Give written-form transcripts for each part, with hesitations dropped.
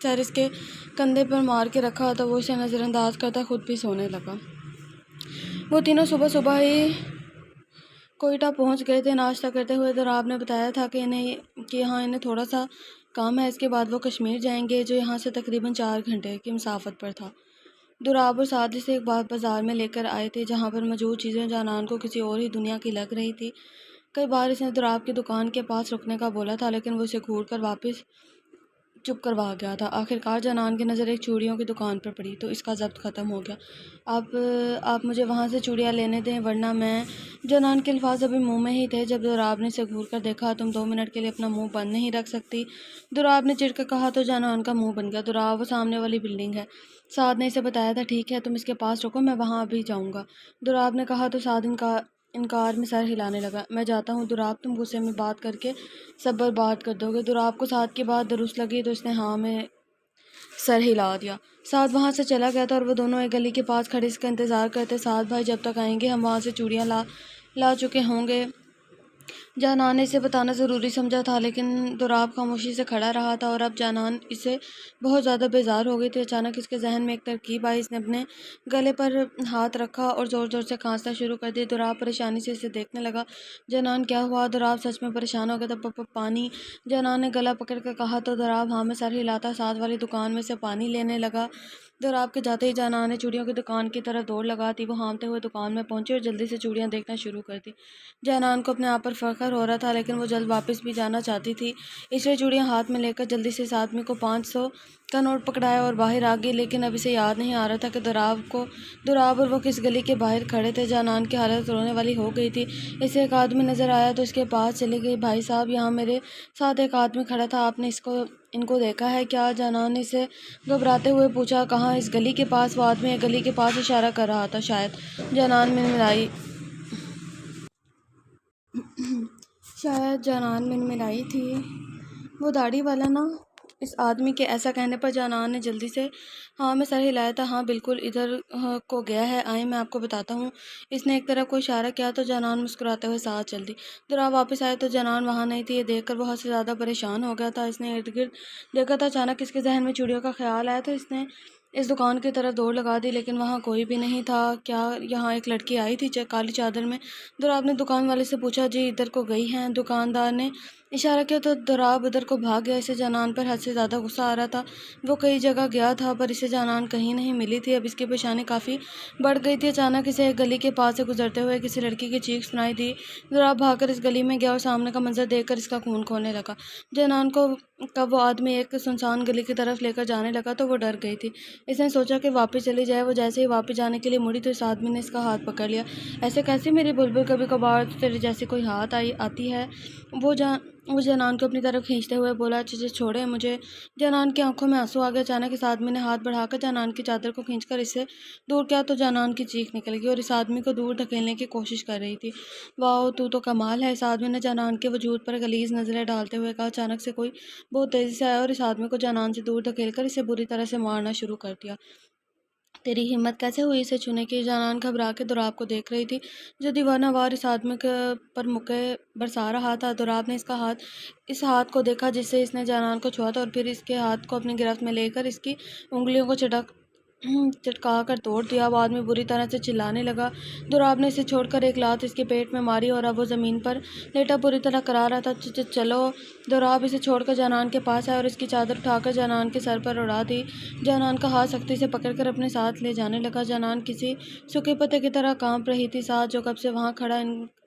سر اس کے کندھے پر مار کے رکھا تو وہ اسے نظر انداز کرتا خود بھی سونے لگا۔ وہ تینوں صبح صبح ہی کوئٹہ پہنچ گئے تھے۔ ناشتہ کرتے ہوئے دراب نے بتایا تھا کہ یہاں انہیں تھوڑا سا کام ہے، اس کے بعد وہ کشمیر جائیں گے، جو یہاں سے تقریباً 4 گھنٹے کی مسافت پر تھا۔ دراب اور سعد سے ایک بات بازار میں لے کر آئے تھے، جہاں پر موجود چیزیں جانان کو کسی اور ہی دنیا کی لگ رہی تھی۔ کئی بار اس نے دراب کی دکان کے پاس رکنے کا بولا تھا، لیکن وہ اسے گھور کر واپس چپ کروا گیا تھا۔ آخرکار جانان کی نظر ایک چوڑیوں کی دکان پر پڑی تو اس کا ضبط ختم ہو گیا۔ آپ مجھے وہاں سے چوڑیاں لینے دیں ورنہ میں… جانان کے الفاظ ابھی منہ میں ہی تھے جب دراب نے اسے گھور کر دیکھا۔ تم 2 منٹ کے لیے اپنا منہ بند نہیں رکھ سکتی؟ دراب نے چڑھ کر کہا تو جانان کا منہ بن گیا۔ دراب، وہ سامنے والی بلڈنگ ہے، سعد نے اسے بتایا تھا۔ ٹھیک ہے، تم اس کے پاس رکو، میں وہاں ابھی جاؤں گا، دراب نے کہا تو سعد انکار میں سر ہلانے لگا۔ میں جاتا ہوں دراب، تم غصے میں بات کر کے سب برباد کر دو گے۔ دراب کو سعد کی بات درست لگی تو اس نے ہاں میں سر ہلا دیا۔ سعد وہاں سے چلا گیا تھا اور وہ دونوں ایک گلی کے پاس کھڑے اس کا انتظار کرتے۔ سعد بھائی جب تک آئیں گے ہم وہاں سے چوڑیاں لا چکے ہوں گے۔ جانان نے اسے بتانا ضروری سمجھا تھا، لیکن دراب خاموشی سے کھڑا رہا تھا اور اب جانان اس سے بہت زیادہ بیزار ہو گئی تھی۔ اچانک اس کے ذہن میں ایک ترکیب آئی۔ اس نے اپنے گلے پر ہاتھ رکھا اور زور زور سے کھانسنا شروع کر دیا۔ دراب پریشانی سے اسے دیکھنے لگا۔ جانان کیا ہوا؟ دراب سچ میں پریشان ہو گیا تھا۔ پانی، جانان نے گلا پکڑ کر کہا تو دراب ہاں میں سر ہلاتا ساتھ والی دکان میں سے پانی لینے لگا۔ دراب کے جاتے ہی جانان نے چوڑیوں کی دکان کی طرف دوڑ لگا دی۔ وہ ہانپتے ہوئے دکان میں پہنچی اور جلدی سے چوڑیاں دیکھنا شروع کر دی۔ جانان کو اپنے آپ پر فخر ہو رہا تھا، لیکن وہ جلد واپس بھی جانا چاہتی تھی، اس لیے چوڑیاں ہاتھ میں لے کر جلدی سے اس آدمی کو 500 کا نوٹ پکڑایا اور باہر آ گئی۔ لیکن اب اسے یاد نہیں آ رہا تھا کہ دراب اور وہ کس گلی کے باہر کھڑے تھے۔ جانان کی حالت رونے والی ہو گئی تھی۔ اسے ایک آدمی نظر آیا تو اس کے پاس چلی گئی۔ بھائی صاحب، یہاں میرے ساتھ ایک آدمی کھڑا تھا، آپ نے ان کو دیکھا ہے کیا؟ جانان نے اسے گھبراتے ہوئے پوچھا۔ کہاں؟ اس گلی کے پاس؟ وہ آدمی ایک گلی کے پاس اشارہ کر رہا تھا۔ شاید جانان منمنائی تھی۔ وہ داڑھی والا نا؟ اس آدمی کے ایسا کہنے پر جانان نے جلدی سے ہاں میں سر ہلایا تھا۔ ہاں بالکل، ادھر کو گیا ہے، آئیں میں آپ کو بتاتا ہوں۔ اس نے ایک طرف کو اشارہ کیا تو جانان مسکراتے ہوئے ساتھ چل دی۔ دراب واپس آئے تو جانان وہاں نہیں تھی۔ یہ دیکھ کر وہ حد سے زیادہ پریشان ہو گیا تھا۔ اس نے ارد گرد دیکھا تھا، اچانک اس کے ذہن میں چوڑیوں کا خیال آیا تو اس نے اس دکان کی طرف دوڑ لگا دی، لیکن وہاں کوئی بھی نہیں تھا۔ کیا یہاں ایک لڑکی آئی تھی کالی چادر میں؟ دراب نے دکان والے سے پوچھا۔ جی ادھر کو گئی ہیں، دکاندار نے اشارہ کیا تو دراب ادھر کو بھاگ گیا۔ اسے جانان پر حد سے زیادہ غصہ آ رہا تھا۔ وہ کئی جگہ گیا تھا پر اسے جانان کہیں نہیں ملی تھی۔ اب اس کی پریشانی کافی بڑھ گئی تھی۔ اچانک اسے ایک گلی کے پاس سے گزرتے ہوئے کسی لڑکی کی چیخ سنائی دی۔ دراب بھاگ کر اس گلی میں گیا اور سامنے کا منظر دیکھ کر اس کا خون کھولنے لگا۔ جانان کو کب وہ آدمی ایک سنسان گلی کی طرف لے کر جانے لگا تو وہ ڈر گئی تھی۔ اس نے سوچا کہ واپس چلی جائے۔ وہ جیسے ہی واپس جانے کے لیے مڑی تو اس آدمی نے اس کا ہاتھ پکڑ لیا۔ ایسے کیسے میری بلبل؟ کبھی کبھار تو تیرے جیسی کوئی ہاتھ آتی ہے۔ وہ جانان کو اپنی طرف کھینچتے ہوئے بولا۔ اچھا چھوڑے مجھے۔ جانان کی آنکھوں میں آنسو آ گیا۔ اچانک اس آدمی نے ہاتھ بڑھا کر جانان کی چادر کو کھینچ کر اس سے دور کیا تو جانان کی چیخ نکل گئی اور اس آدمی کو دور دھکیلنے کی کوشش کر رہی تھی۔ واؤ، تو کمال ہے، اس آدمی نے جانان کے وجود پر غلیظ نظریں ڈالتے ہوئے کہا۔ اچانک سے کوئی بہت تیزی سے آیا اور اس آدمی کو جانان سے دور دھکیل کر اسے بری طرح سے مارنا شروع کر دیا۔ تیری ہمت کیسے ہوئی اسے چھونے کی؟ جانان گھبرا کے دراب کو دیکھ رہی تھی جو دیوانہ وار اس آدمی پر مکے برسا رہا تھا۔ دراب نے اس ہاتھ کو دیکھا جس سے اس نے جانان کو چھوا تھا اور پھر اس کے ہاتھ کو اپنی گرفت میں لے کر اس کی انگلیوں کو چٹکا کر توڑ دیا۔ وہ آدمی بری طرح سے چلانے لگا۔ دراب نے اسے چھوڑ کر ایک لات اس کے پیٹ میں ماری اور اب وہ زمین پر لیٹا بری طرح کرا رہا تھا۔ چلو۔ دراب اسے چھوڑ کر جانان کے پاس آیا اور اس کی چادر اٹھا کر جانان کے سر پر اڑا دی۔ جانان کا ہاتھ سختی سے پکڑ کر اپنے ساتھ لے جانے لگا۔ جانان کسی سوکھے پتے کی طرح کانپ رہی تھی۔ ساتھ جو کب سے وہاں کھڑا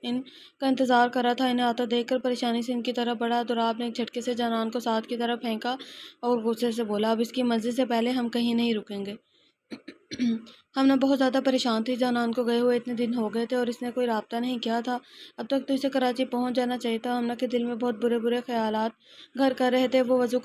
ان کا انتظار کر رہا تھا، انہیں آتا دیکھ کر پریشانی سے ان کی طرف بڑھا۔ دراب نے ایک جھٹکے سے جانان کو ساتھ کی طرف پھینکا اور غصے سے بولا۔ اب اس کی منزل سے پہلے ہم کہیں نہیں رکیں گے۔ ہم نہ بہت زیادہ پریشان تھی، جانان کو گئے ہوئے اتنے دن ہو گئے تھے اور اس نے کوئی رابطہ نہیں کیا تھا۔ اب تک تو اسے کراچی پہنچ جانا چاہیے تھا۔ ہمنا کے دل میں بہت برے برے خیالات گھر کر رہے تھے۔ وہ وضو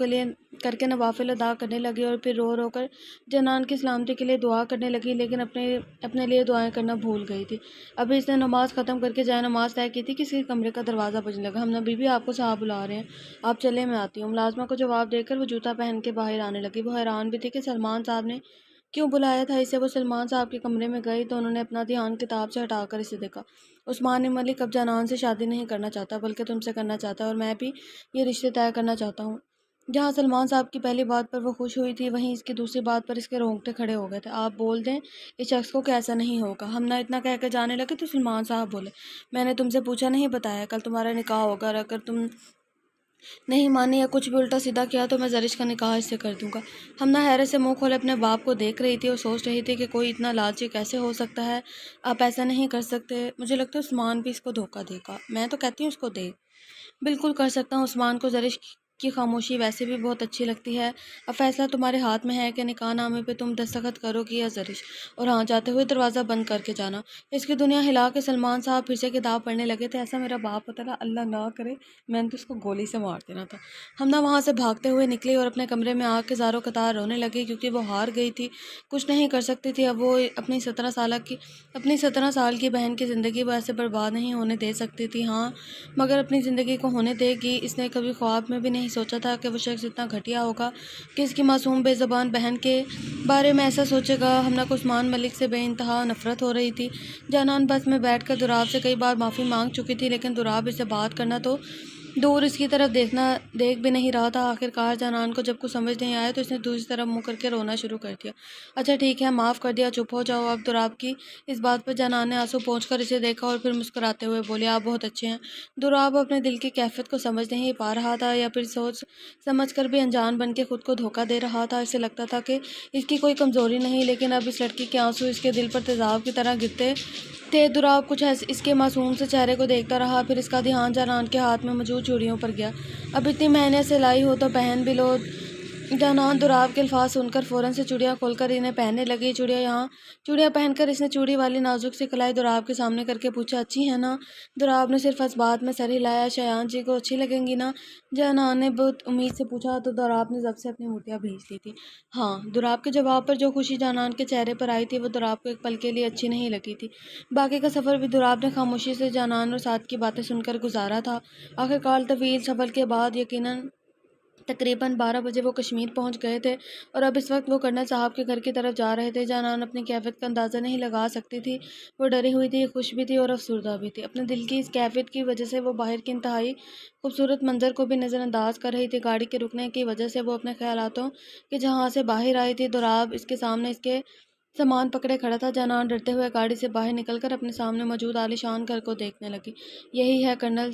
کر کے نوافل ادا کرنے لگی اور پھر رو رو کر جانان کی سلامتی کے لیے دعا کرنے لگی، لیکن اپنے لیے دعائیں کرنا بھول گئی تھی۔ ابھی اس نے نماز ختم کر کے جائے نماز طے کی تھی کہ کسی کمرے کا دروازہ بجنے لگا۔ ہمنا بی بی آپ کو صاحب بلا رہے ہیں، آپ چلیں میں آتی ہوں۔ ملازمہ کو جواب دے کر وہ جوتا پہن کے باہر آنے لگی۔ وہ حیران بھی تھی کہ سلمان صاحب نے کیوں بلایا تھا اسے۔ وہ سلمان صاحب کے کمرے میں گئی تو انہوں نے اپنا دھیان کتاب سے ہٹا کر اسے دیکھا۔ عثمان ملک اب جانان سے شادی نہیں کرنا چاہتا بلکہ تم سے کرنا چاہتا ہے اور میں بھی یہ رشتے طے کرنا چاہتا ہوں۔ جہاں سلمان صاحب کی پہلی بات پر وہ خوش ہوئی تھی، وہیں اس کی دوسری بات پر اس کے رونگٹے کھڑے ہو گئے تھے۔ آپ بول دیں اس شخص کو کہ ایسا نہیں ہوگا۔ ہم نہ اتنا کہہ کے جانے لگے تو سلمان صاحب بولے، میں نے تم سے پوچھا نہیں بتایا، کل تمہارا نکاح ہوگا اور اگر تم نہیں مانی یا کچھ بھی الٹا سیدھا کیا تو میں زرش کا نکاح اس سے کر دوں گا۔ ہم نہ حیرت سے منہ کھولے اپنے باپ کو دیکھ رہی تھی اور سوچ رہی تھی کہ کوئی اتنا لالچی کیسے ہو سکتا ہے۔ آپ ایسا نہیں کر سکتے، مجھے لگتا ہے عثمان بھی اس کو دھوکہ دے گا۔ میں تو کہتی ہوں اس کو دے، بالکل کر سکتا ہوں۔ عثمان کو زرش کی خاموشی ویسے بھی بہت اچھی لگتی ہے۔ اب فیصلہ تمہارے ہاتھ میں ہے کہ نکاح نامے پہ تم دستخط کرو گی یا زرش، اور ہاں جاتے ہوئے دروازہ بند کر کے جانا۔ اس کی دنیا ہلا کے سلمان صاحب پھر سے کتاب پڑھنے لگے تھے۔ ایسا میرا باپ ہوتا نا، اللہ نہ کرے، میں نے تو اس کو گولی سے مار دینا تھا۔ ہم نہ وہاں سے بھاگتے ہوئے نکلی اور اپنے کمرے میں آ کے زاروں قطار رونے لگی، کیونکہ وہ ہار گئی تھی، کچھ نہیں کر سکتی تھی۔ اب وہ اپنی 17 سال کی بہن کی زندگی وہ ایسے برباد نہیں ہونے دے سکتی تھی۔ ہاں، مگر اپنی زندگی کو ہونے دے گی۔ اس نے کبھی خواب میں بھی نہیں سوچا تھا کہ وہ شخص اتنا گھٹیا ہوگا کہ اس کی معصوم بے زبان بہن کے بارے میں ایسا سوچے گا۔ ہمنا کو عثمان ملک سے بے انتہا نفرت ہو رہی تھی۔ جانان بس میں بیٹھ کر دراب سے کئی بار معافی مانگ چکی تھی، لیکن دراب اسے بات کرنا تو دور، اس کی طرف دیکھ بھی نہیں رہا تھا۔ آخر کار جانان کو جب کچھ سمجھ نہیں آیا تو اس نے دوسری طرف منہ کر کے رونا شروع کر دیا۔ اچھا ٹھیک ہے، معاف کر دیا، چپ ہو جاؤ اب۔ دراب کی اس بات پر جانان نے آنسو پونچھ کر اسے دیکھا اور پھر مسکراتے ہوئے بولے، آپ بہت اچھے ہیں۔ دراب اپنے دل کی کیفیت کو سمجھ نہیں پا رہا تھا، یا پھر سوچ سمجھ کر بھی انجان بن کے خود کو دھوکہ دے رہا تھا۔ اسے لگتا تھا کہ اس کی کوئی کمزوری نہیں، لیکن اب اس لڑکی کے آنسو اس کے دل پر تیزاب کی طرح گرتے تھے۔ دراب کچھ اس کے معصوم سے چہرے کو دیکھتا رہا، پھر اس کا دھیان جانان کے ہاتھ میں موجود چوڑیوں پر گیا۔ اب اتنی محنت سے لائی ہو تو پہن بھی لو۔ جانان دراب کے الفاظ سن کر فوراً سے چوڑیاں کھول کر انہیں پہننے لگی۔ چوڑیاں پہن کر اس نے چوڑی والی نازک سی کلائی دراب کے سامنے کر کے پوچھا، اچھی ہے نا؟ دراب نے صرف اس بات میں سر ہلایا، شایان جی کو اچھی لگیں گی نا؟ جانان نے بہت امید سے پوچھا تو دراب نے ضبط سے اپنی ہونٹیاں بھینچ لی تھی۔ ہاں۔ دراب کے جواب پر جو خوشی جانان کے چہرے پر آئی تھی وہ دراب کو ایک پل کے لیے اچھی نہیں لگی تھی۔ باقی کا سفر بھی دراب نے خاموشی سے جانان اور سعد کی باتیں سن کر گزارا تھا۔ آخر کار طویل سفر کے بعد یقیناً تقریباً 12 بجے وہ کشمیر پہنچ گئے تھے، اور اب اس وقت وہ کرنل صاحب کے گھر کی طرف جا رہے تھے۔ جانان اپنی کیفیت کا اندازہ نہیں لگا سکتی تھی، وہ ڈری ہوئی تھی، خوش بھی تھی اور افسردہ بھی تھی۔ اپنے دل کی اس کیفیت کی وجہ سے وہ باہر کے انتہائی خوبصورت منظر کو بھی نظر انداز کر رہی تھی۔ گاڑی کے رکنے کی وجہ سے وہ اپنے خیالاتوں کے جہاں سے باہر آئی تھی۔ دراب اس کے سامنے اس کے سامان پکڑے کھڑا تھا۔ جانان ڈرتے ہوئے گاڑی سے باہر نکل کر اپنے سامنے موجود عالیشان گھر کو دیکھنے لگی۔ یہی ہے کرنل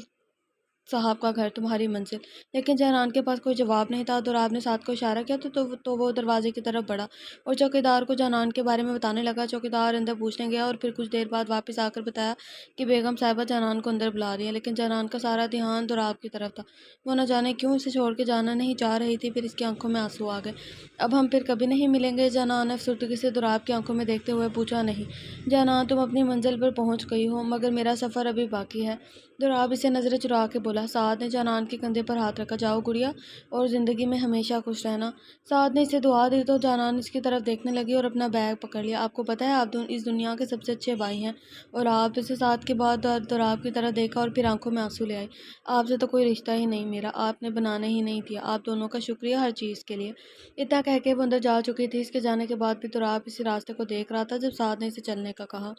صاحب کا گھر، تمہاری منزل؟ لیکن جانان کے پاس کوئی جواب نہیں تھا۔ دراب نے سعد کو اشارہ کیا تو وہ دروازے کی طرف بڑھا اور چوکیدار کو جانان کے بارے میں بتانے لگا۔ چوکیدار اندر پوچھنے گیا اور پھر کچھ دیر بعد واپس آ کر بتایا کہ بیگم صاحبہ جانان کو اندر بلا رہی ہیں، لیکن جانان کا سارا دھیان دراب کی طرف تھا۔ وہ نہ جانے کیوں اسے چھوڑ کے جانا نہیں چاہ رہی تھی۔ پھر اس کی آنکھوں میں آنسو آ گئے۔ اب ہم پھر کبھی نہیں ملیں گے؟ جانان نے افسردگی سے دراب کی آنکھوں میں دیکھتے ہوئے پوچھا۔ نہیں جانان، تم اپنی منزل پر پہنچ گئی ہو، مگر میرا سفر ابھی باقی ہے۔ دراب اسے نظریں چرا کے بولا۔ سعد نے جانان کے کندھے پر ہاتھ رکھا۔ جاؤ گڑیا، اور زندگی میں ہمیشہ خوش رہنا۔ سعد نے اسے دعا دی تو جانان اس کی طرف دیکھنے لگی اور اپنا بیگ پکڑ لیا۔ آپ کو پتہ ہے آپ اس دنیا کے سب سے اچھے بھائی ہیں، اور آپ اسے سعد کے بعد دراب کی طرف دیکھا اور پھر آنکھوں میں آنسو لے آئی۔ آپ سے تو کوئی رشتہ ہی نہیں میرا، آپ نے بنانے ہی نہیں دیا، آپ دونوں کا شکریہ ہر چیز کے لیے۔ اتنا کہہ کے وہ اندر جا چکی تھی۔ اس کے جانے کے بعد بھی دراب اسی راستے کو دیکھ رہا تھا جب سعد نے اسے چلنے کا کہا۔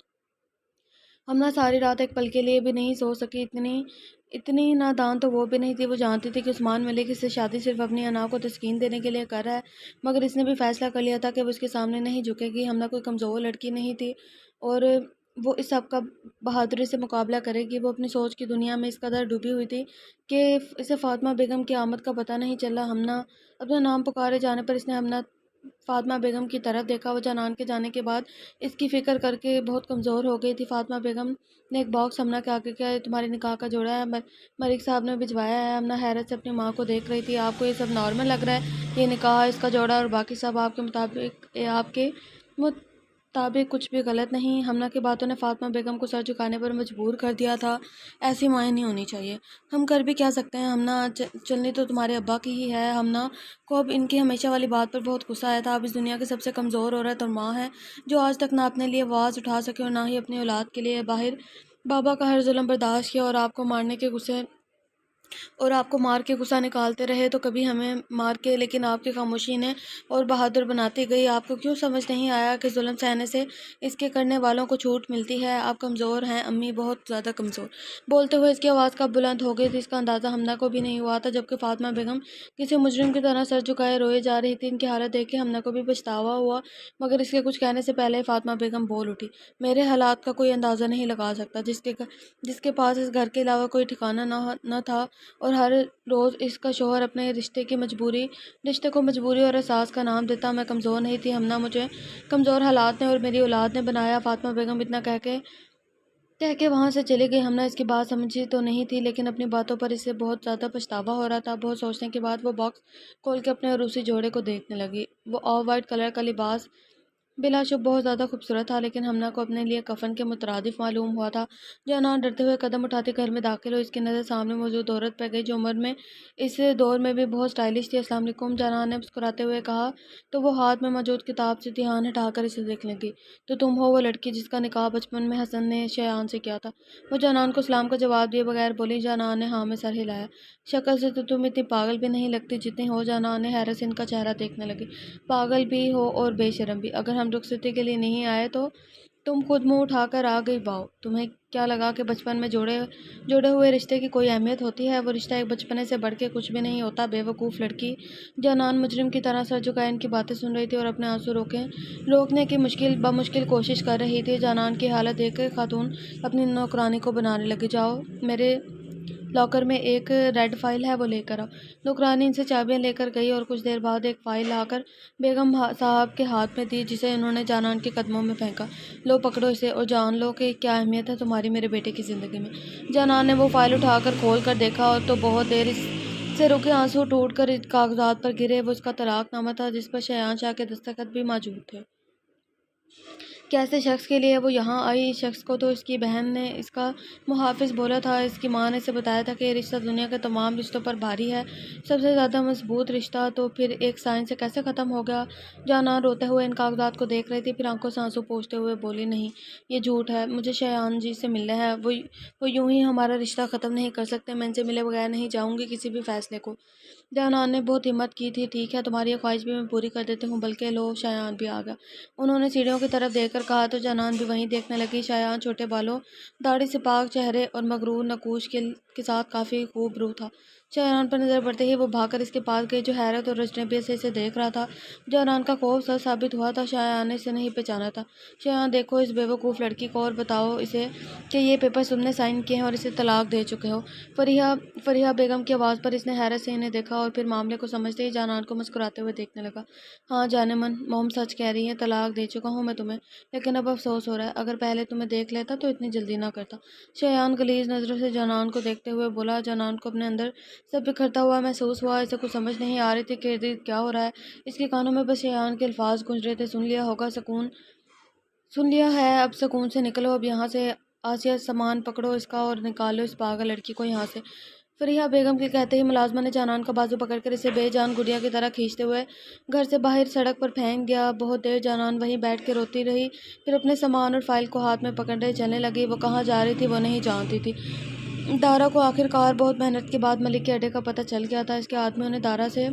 ہمنا ساری رات ایک پل کے لیے بھی نہیں سو سکی۔ اتنی نادان تو وہ بھی نہیں تھی، وہ جانتی تھی کہ عثمان ملک اس سے شادی صرف اپنی انا کو تسکین دینے کے لیے کر رہا ہے، مگر اس نے بھی فیصلہ کر لیا تھا کہ وہ اس کے سامنے نہیں جھکے گی۔ ہمنا کوئی کمزور لڑکی نہیں تھی اور وہ اس سب کا بہادری سے مقابلہ کرے گی۔ وہ اپنی سوچ کی دنیا میں اس قدر ڈوبی ہوئی تھی کہ اسے فاطمہ بیگم کی آمد کا پتہ نہیں چلا۔ ہمنا اپنا نام پکارے جانے پر اس نے فاطمہ بیگم کی طرف دیکھا۔ وہ جانان کے جانے کے بعد اس کی فکر کر کے بہت کمزور ہو گئی تھی۔ فاطمہ بیگم نے ایک باکس ہمنا کے آگے کیا، تمہارے نکاح کا جوڑا ہے، ملک صاحب نے بھجوایا ہے۔ ہمنا حیرت سے اپنی ماں کو دیکھ رہی تھی۔ آپ کو یہ سب نارمل لگ رہا ہے؟ یہ نکاح، اس کا جوڑا اور باقی سب آپ کے مطابق کچھ بھی غلط نہیں؟ ہمنا کی باتوں نے فاطمہ بیگم کو سر جھکانے پر مجبور کر دیا تھا۔ ایسی مائیں نہیں ہونی چاہیے، ہم کر بھی کیا سکتے ہیں؟ ہمنا چلنی تو تمہارے ابا کی ہی ہے۔ ہمنا کو اب ان کی ہمیشہ والی بات پر بہت غصہ آیا تھا۔ اب اس دنیا کی سب سے کمزور عورت اور ماں ہے جو آج تک نہ اپنے لیے آواز اٹھا سکے اور نہ ہی اپنی اولاد کے لیے۔ باہر بابا کا ہر ظلم برداشت کیا اور آپ کو مارنے کے غصے اور آپ کو مار کے غصہ نکالتے رہے تو کبھی ہمیں مار کے، لیکن آپ کی خاموشی نے اور بہادر بناتی گئی۔ آپ کو کیوں سمجھ نہیں آیا کہ ظلم سہنے سے اس کے کرنے والوں کو چھوٹ ملتی ہے؟ آپ کمزور ہیں امی، بہت زیادہ کمزور۔ بولتے ہوئے اس کی آواز کب بلند ہو گئی تھی اس کا اندازہ حمنہ کو بھی نہیں ہوا تھا، جبکہ فاطمہ بیگم کسی مجرم کی طرح سر جھکائے روئے جا رہی تھی۔ ان کی حالت دیکھ کے حمنہ کو بھی پچھتاوا ہوا، مگر اس کے کچھ کہنے سے پہلے ہی فاطمہ بیگم بول اٹھی، میرے حالات کا کوئی اندازہ نہیں لگا سکتا، جس کے پاس اس گھر کے علاوہ کوئی ٹھکانہ نہ تھا، اور ہر روز اس کا شوہر اپنے رشتے کو مجبوری اور احساس کا نام دیتا۔ میں کمزور نہیں تھی حمنہ، مجھے کمزور حالات نے اور میری اولاد نے بنایا۔ فاطمہ بیگم اتنا کہہ کے وہاں سے چلی گئی۔ حمنہ اس کی بات سمجھی تو نہیں تھی، لیکن اپنی باتوں پر اسے بہت زیادہ پچھتاوا ہو رہا تھا۔ بہت سوچنے کے بعد وہ باکس کھول کے اپنے عروسی جوڑے کو دیکھنے لگی۔ وہ آف وائٹ کلر کا لباس بلا شبہ بہت زیادہ خوبصورت تھا، لیکن حمنہ کو اپنے لیے کفن کے مترادف معلوم ہوا تھا۔ جانان ڈرتے ہوئے قدم اٹھاتی گھر میں داخل ہوئی۔ اس کی نظر سامنے موجود عورت پہ گئی جو عمر میں اس دور میں بھی بہت اسٹائلش تھی۔ السلام علیکم، جانان نے مسکراتے ہوئے کہا تو وہ ہاتھ میں موجود کتاب سے دھیان ہٹا کر اسے دیکھنے لگی۔ تو تم ہو وہ لڑکی جس کا نکاح بچپن میں حسن نے شایان سے کیا تھا؟ وہ جانان کو سلام کا جواب دیے بغیر بولی۔ جانان نے ہاں میں سر ہلایا۔ شکل سے تو تم اتنی پاگل بھی نہیں لگتی جتنی ہو۔ جانان نے حیرت سے ان کا چہرہ دیکھنے لگی۔ پاگل بھی ہو اور بے شرم بھی، اگر ہم رخصتی کے لیے نہیں آئے تو تم خود منہ اٹھا کر آ گئی۔ واؤ، تمہیں کیا لگا کہ بچپن میں جوڑے ہوئے رشتے کی کوئی اہمیت ہوتی ہے؟ وہ رشتہ ایک بچپنے سے بڑھ کے کچھ بھی نہیں ہوتا، بے وقوف لڑکی۔ جانان مجرم کی طرح سر جھکائے ان کی باتیں سن رہی تھی اور اپنے آنسو روکنے کی بمشکل کوشش کر رہی تھی۔ جانان کی حالت دیکھ کر خاتون اپنی نوکرانی کو بنانے لگی، جاؤ میرے لاکر میں ایک ریڈ فائل ہے، وہ لے کر آؤ۔ نوکرانی ان سے چابیاں لے کر گئی اور کچھ دیر بعد ایک فائل لا کر بیگم صاحب کے ہاتھ میں دی، جسے انہوں نے جانان کے قدموں میں پھینکا۔ لو پکڑو اسے اور جان لو کہ کیا اہمیت ہے تمہاری میرے بیٹے کی زندگی میں۔ جانان نے وہ فائل اٹھا کر کھول کر دیکھا اور تو بہت دیر اس سے رکے، آنسو ٹوٹ کر کاغذات پر گرے۔ وہ اس کا طلاق نامہ تھا جس پر شایان شاہ کے دستخط بھی موجود تھے۔ کیسے شخص کے لیے وہ یہاں آئی؟ اس شخص کو تو اس کی بہن نے اس کا محافظ بولا تھا۔ اس کی ماں نے اسے بتایا تھا کہ یہ رشتہ دنیا کے تمام رشتوں پر بھاری ہے، سب سے زیادہ مضبوط رشتہ، تو پھر ایک سائن سے کیسے ختم ہو گیا؟ جانان روتے ہوئے ان کاغذات کو دیکھ رہی تھی، پھر آنکھوں سے آنسو پوچھتے ہوئے بولی، نہیں، یہ جھوٹ ہے، مجھے شایان جی سے ملنا ہے، وہ یوں ہی ہمارا رشتہ ختم نہیں کر سکتے، میں ان سے ملے بغیر نہیں جاؤں گی کسی بھی فیصلے کو۔ جانان نے بہت ہمت کی تھی، ٹھیک ہے، تمہاری یہ خواہش بھی میں پوری کر دیتی ہوں، بلکہ لو شایان بھی آ گیا، انہوں نے سیڑھیوں کی طرف دیکھ کر کہا، تو جانان بھی وہیں دیکھنے لگی۔ شایان چھوٹے بالوں، داڑھی سے پاک چہرے اور مغرور نقوش کے ساتھ کافی خوب روح تھا۔ شایان پر نظر پڑتے ہی وہ بھاگ کر اس کے پاس گئی جو حیرت اور اجنبیت سے اسے دیکھ رہا تھا۔ جانان کا خوف سچ ثابت ہوا تھا، شایان نے اسے نہیں پہچانا تھا۔ شایان، دیکھو اس بے وقوف لڑکی کو اور بتاؤ اسے کہ یہ پیپرز تم نے سائن کیے ہیں اور اسے طلاق دے چکے ہو۔ فریحہ بیگم کی آواز پر اس نے حیرت سے انہیں دیکھا اور پھر معاملے کو سمجھتے ہی جانان کو مسکراتے ہوئے دیکھنے لگا۔ ہاں جانے من، موم سچ کہہ رہی ہیں، طلاق دے چکا ہوں میں تمہیں، لیکن اب افسوس ہو رہا ہے، اگر پہلے تمہیں دیکھ لیتا تو اتنی جلدی نہ کرتا۔ شایان غلیظ نظروں سے جانان کو دیکھتے ہوئے بولا۔ جانان کو اپنے اندر سب بکھرتا ہوا محسوس ہوا، اسے کچھ سمجھ نہیں آ رہی تھی کہ ارد گرد کیا ہو رہا ہے۔ اس کے کانوں میں بس شایان کے الفاظ گونج رہے تھے، سن لیا ہوگا، سن لیا ہے، اب سکون سے نکلو، اب یہاں سے، آسیہ سامان پکڑو اس کا اور نکالو اس پاگل لڑکی کو یہاں سے۔ فریحہ بیگم کے کہتے ہی ملازمہ نے جانان کا بازو پکڑ کر اسے بے جان گڑیا کی طرح کھینچتے ہوئے گھر سے باہر سڑک پر پھینک دیا۔ بہت دیر جانان وہیں بیٹھ کے روتی رہی، پھر اپنے سامان اور فائل کو ہاتھ میں پکڑے چلنے لگی۔ وہ کہاں جا رہی تھی وہ نہیں جانتی تھی۔ دارا کو آخر کار بہت محنت کے بعد ملک کے اڈے کا پتہ چل گیا تھا۔ اس کے آدمیوں نے دارا سے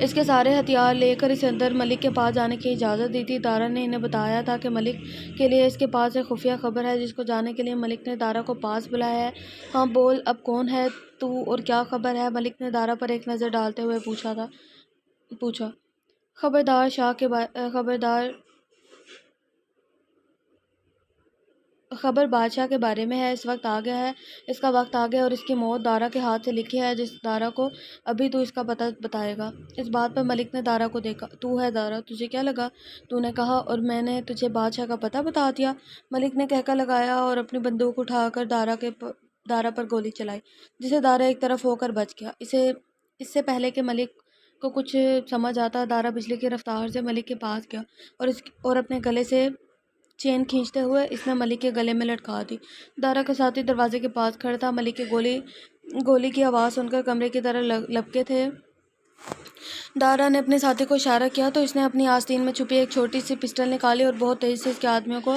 اس کے سارے ہتھیار لے کر اسے اندر ملک کے پاس جانے کی اجازت دی تھی۔ دارا نے انہیں بتایا تھا کہ ملک کے لیے اس کے پاس ایک خفیہ خبر ہے جس کو جاننے کے لیے ملک نے دارا کو پاس بلایا ہے۔ ہاں بول، اب کون ہے تو اور کیا خبر ہے؟ ملک نے دارا پر ایک نظر ڈالتے ہوئے پوچھا۔ خبر بادشاہ کے بارے میں ہے، اس کا وقت آ گیا اور اس کی موت دارا کے ہاتھ سے لکھی ہے، جس دارا کو ابھی تو اس کا پتہ بتائے گا۔ اس بات پر ملک نے دارا کو دیکھا۔ تو ہے دارا، تجھے کیا لگا؟ تو نے کہا اور میں نے تجھے بادشاہ کا پتہ بتا دیا؟ ملک نے کہکا لگایا اور اپنی بندوق اٹھا کر دارا پر گولی چلائی، جسے دارا ایک طرف ہو کر بچ گیا۔ اس سے پہلے کہ ملک کو کچھ سمجھ آتا، دارا بجلی کی رفتار سے ملک کے پاس گیا اور اپنے گلے سے چین کھینچتے ہوئے اس نے ملک کے گلے میں لٹکا دی۔ دارا کا ساتھی دروازے کے پاس کھڑا تھا۔ ملک کے گولی کی آواز سن کر کمرے کی طرف لپکے تھے۔ دارا نے اپنے ساتھی کو اشارہ کیا تو اس نے اپنی آستین میں چھپی ایک چھوٹی سی پسٹل نکالی اور بہت تیزی سے اس کے آدمیوں کو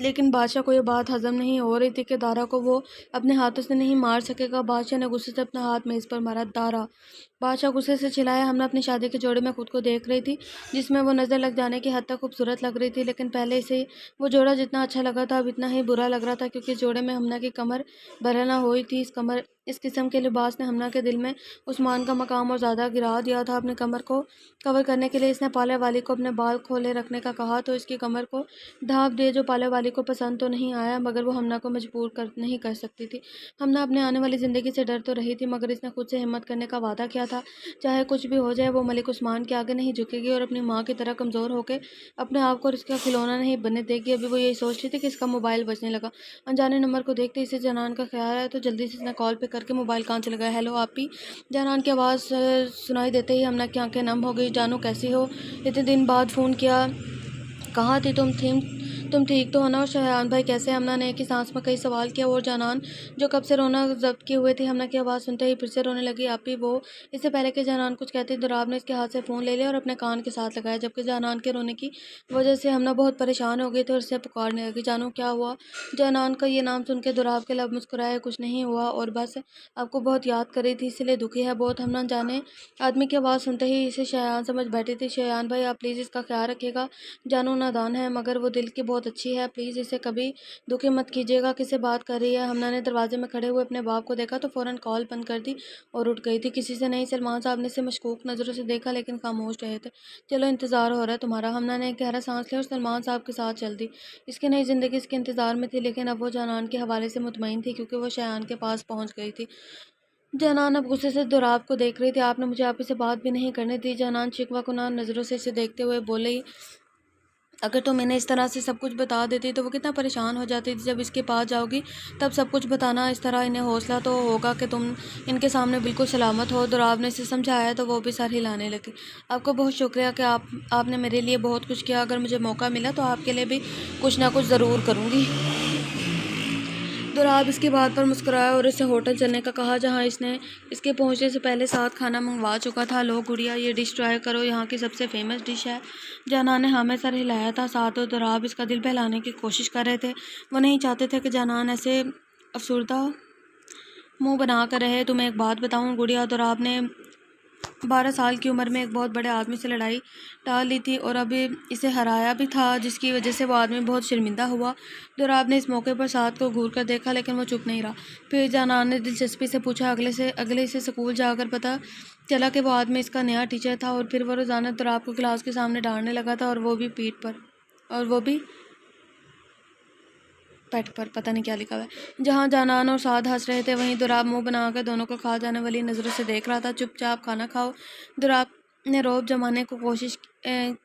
لیکن بادشاہ کو یہ بات ہضم نہیں ہو رہی تھی کہ دارا کو وہ اپنے ہاتھوں سے نہیں مار سکے گا۔ بادشاہ نے غصے سے اپنا ہاتھ میز پر مارا۔ دارا! بادشاہ غصے سے چلایا۔ ہمنا اپنی شادی کے جوڑے میں خود کو دیکھ رہی تھی جس میں وہ نظر لگ جانے کی حد تک خوبصورت لگ رہی تھی، لیکن پہلے سے وہ جوڑا جتنا اچھا لگا تھا اب اتنا ہی برا لگ رہا تھا، کیونکہ اس جوڑے میں ہمنا کی کمر بھرنا ہوئی تھی۔ اس قسم کے لباس نے ہمنا کے دل میں عثمان کا مقام اور زیادہ گرا دیا تھا۔ اپنی کمر کو کور کرنے کے لیے اس نے پالے والی کو اپنے بال کھولے رکھنے کا کہا تو اس کی کمر کو ڈھانپ دیے، جو پالے والی کو پسند تو نہیں آیا، مگر وہ ہمنا کو مجبور نہیں کر سکتی تھی۔ ہمنا اپنے آنے والی زندگی سے ڈر تو رہی تھی، مگر اس نے خود سے ہمت کرنے کا وعدہ کیا تھا، چاہے کچھ بھی ہو جائے وہ ملک عثمان کے آگے نہیں جھکے گی اور اپنی ماں کی طرح کمزور ہو کے اپنے آپ کو اور اس کا کھلونا نہیں بننے دے گی۔ ابھی وہ یہی سوچ رہی تھی کہ اس کا موبائل بجنے لگا۔ انجانے نمبر کو دیکھتے اسے جانان کا خیال آیا تو جلدی سے اس نے کال پہ کر کے موبائل کان سے لگایا۔ ہیلو آپی! جانان کی آواز سنائی دیتے ہی ہمنا کی آنکھیں نم ہو گئی۔ جانو کیسی ہو؟ اتنے دن بعد فون کیا، کہاں تھی تم ٹھیک تو ہو نا؟ اور شایان بھائی کیسے؟ ہمنا نے ایک ہی سانس میں کئی سوال کیا اور جانان جو کب سے رونا ضبط کیے ہوئے تھی ہمنا کی آواز سنتے ہی پھر سے رونے لگی۔ آپی وہ! اس سے پہلے کہ جانان کچھ کہتی دراب نے اس کے ہاتھ سے فون لے لیا اور اپنے کان کے ساتھ لگایا، جبکہ جانان کے رونے کی وجہ سے ہمنا بہت پریشان ہو گئی تھی اور اسے پکارنے لگی، جانو کیا ہوا؟ جانان کا یہ نام سن کے دراب کے لب مسکرائے، کچھ نہیں ہوا، اور بس آپ کو بہت یاد کر رہی تھی اسی لیے دکھی ہے بہت۔ ہمنا جانے آدمی کی آواز سنتے ہی اسے شایان سمجھ بیٹھی تھی۔ شایان بھائی آپ پلیز اس کا خیال رکھیے گا، جانو نادان ہے مگر وہ دل کی بہت اچھی ہے، پلیز اسے کبھی دکھی مت کیجیے گا۔ کس سے بات کر رہی ہے؟ ہمنا نے دروازے میں کھڑے ہوئے اپنے باپ کو دیکھا تو فوراً کال بند کر دی اور اٹھ گئی تھی۔ کسی سے نہیں، سلمان صاحب نے اسے مشکوک نظروں سے دیکھا لیکن خاموش رہے تھے۔ چلو انتظار ہو رہا ہے تمہارا۔ ہمنا نے ایک گہرا سانس لیا اور سلمان صاحب کے ساتھ چل دی۔ اس کی نئی زندگی اس کے انتظار میں تھی، لیکن اب وہ جانان کے حوالے سے مطمئن تھی کیونکہ وہ شایان کے پاس پہنچ گئی تھی۔ جانان اب غصے سے دراب کو دیکھ رہی تھی۔ آپ نے مجھے آپی سے بات بھی نہیں کرنے دی۔ جانان شکوہ کنان نظروں سے اسے دیکھتے ہوئے بولی، اگر تم انہیں اس طرح سے سب کچھ بتا دیتی تو وہ کتنا پریشان ہو جاتی تھی۔ جب اس کے پاس جاؤ گی تب سب کچھ بتانا، اس طرح انہیں حوصلہ تو ہوگا کہ تم ان کے سامنے بالکل سلامت ہو۔ دراب نے اسے سمجھایا تو وہ بھی سر ہلانے لگی۔ آپ کا بہت شکریہ کہ آپ نے میرے لیے بہت کچھ کیا، اگر مجھے موقع ملا تو آپ کے لیے بھی کچھ نہ کچھ ضرور کروں گی۔ دراب اس کی بات پر مسکرایا اور اسے ہوٹل چلنے کا کہا جہاں اس نے اس کے پہنچنے سے پہلے ساتھ کھانا منگوا چکا تھا۔ لو گڑیا یہ ڈش ٹرائی کرو، یہاں کی سب سے فیمس ڈش ہے۔ جانان نے ہاں میں سر ہلایا تھا، ساتھ اور دراب اس کا دل بہلانے کی کوشش کر رہے تھے۔ وہ نہیں چاہتے تھے کہ جانان ایسے افسردہ منہ بنا کر رہے۔ تمہیں ایک بات بتاؤں گڑیا، دراب نے 12 سال کی عمر میں ایک بہت بڑے آدمی سے لڑائی ٹال لی تھی اور اب اسے ہرایا بھی تھا، جس کی وجہ سے وہ آدمی بہت شرمندہ ہوا۔ دراب نے اس موقع پر ساتھ کو گھور کر دیکھا لیکن وہ چپ نہیں رہا۔ پھر جانان نے دلچسپی سے پوچھا، اگلے سے سکول جا کر پتہ چلا کہ وہ آدمی اس کا نیا ٹیچر تھا اور پھر وہ روزانہ دراب کو کلاس کے سامنے ڈانٹنے لگا تھا، اور وہ بھی پیٹ پر پتہ نہیں کیا لکھا ہوا ہے۔ جہاں جانان اور سعد ہنس رہے تھے وہیں دراب منہ بنا کر دونوں کو کھا جانے والی نظروں سے دیکھ رہا تھا۔ چپ چاپ کھانا کھاؤ۔ دراب نے رعب جمانے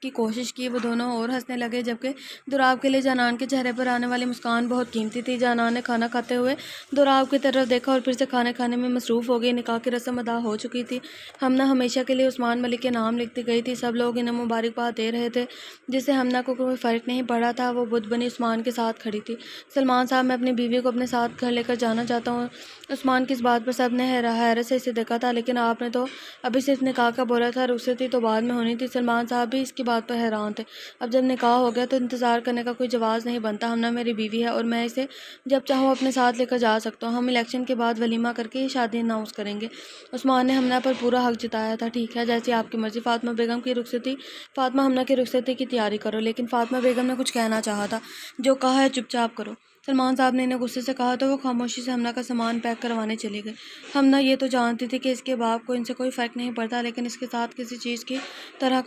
کی کوشش کی۔ وہ دونوں اور ہنسنے لگے، جبکہ دراب کے لیے جانان کے چہرے پر آنے والی مسکان بہت قیمتی تھی۔ جانان نے کھانا کھاتے ہوئے دراب کی طرف دیکھا اور پھر سے کھانے میں مصروف ہو گئی۔ نکاح کی رسم ادا ہو چکی تھی۔ ہمنا ہمیشہ کے لیے عثمان ملک کے نام لکھتی گئی تھی۔ سب لوگ انہیں مبارکباد دے رہے تھے، جس سے ہمنا کو کوئی فرق نہیں پڑ رہا تھا۔ وہ بت بنی عثمان کے ساتھ کھڑی تھی۔ سلمان صاحب، میں اپنی بیوی کو اپنے ساتھ گھر لے کر جانا چاہتا ہوں۔ عثمان کی اس بات پر سب نے حیرت سے اسے دیکھا تھا، لیکن آپ نے تو ابھی صرف نکاح کا بولا تھا، رخصتی تو بعد میں ہونی تھی۔ سلمان صاحب بھی اس کی بات پر حیران تھے۔ اب جب نکاح ہو گیا تو انتظار کرنے کا کوئی جواز نہیں بنتا۔ ہمنا میری بیوی ہے اور میں اسے جب چاہوں اپنے ساتھ لے کر جا سکتا ہوں۔ ہم الیکشن کے بعد ولیمہ کر کے یہ شادی اناؤنس کریں گے۔ عثمان نے ہمنا پر پورا حق جتایا تھا۔ ٹھیک ہے، جیسی آپ کی مرضی۔ فاطمہ ہمنا کی رخصتی کی تیاری کرو۔ لیکن فاطمہ بیگم نے کچھ کہنا چاہا تھا۔ جو کہا ہے چپ چاپ کرو، سلمان صاحب نے انہیں غصے سے کہا تو وہ خاموشی سے ہمنا کا سامان پیک کروانے چلے گئے۔ ہمنا یہ تو جانتی تھی کہ اس کے باپ کو ان سے کوئی فرق نہیں پڑتا، لیکن اس کے ساتھ کسی چیز کی طرح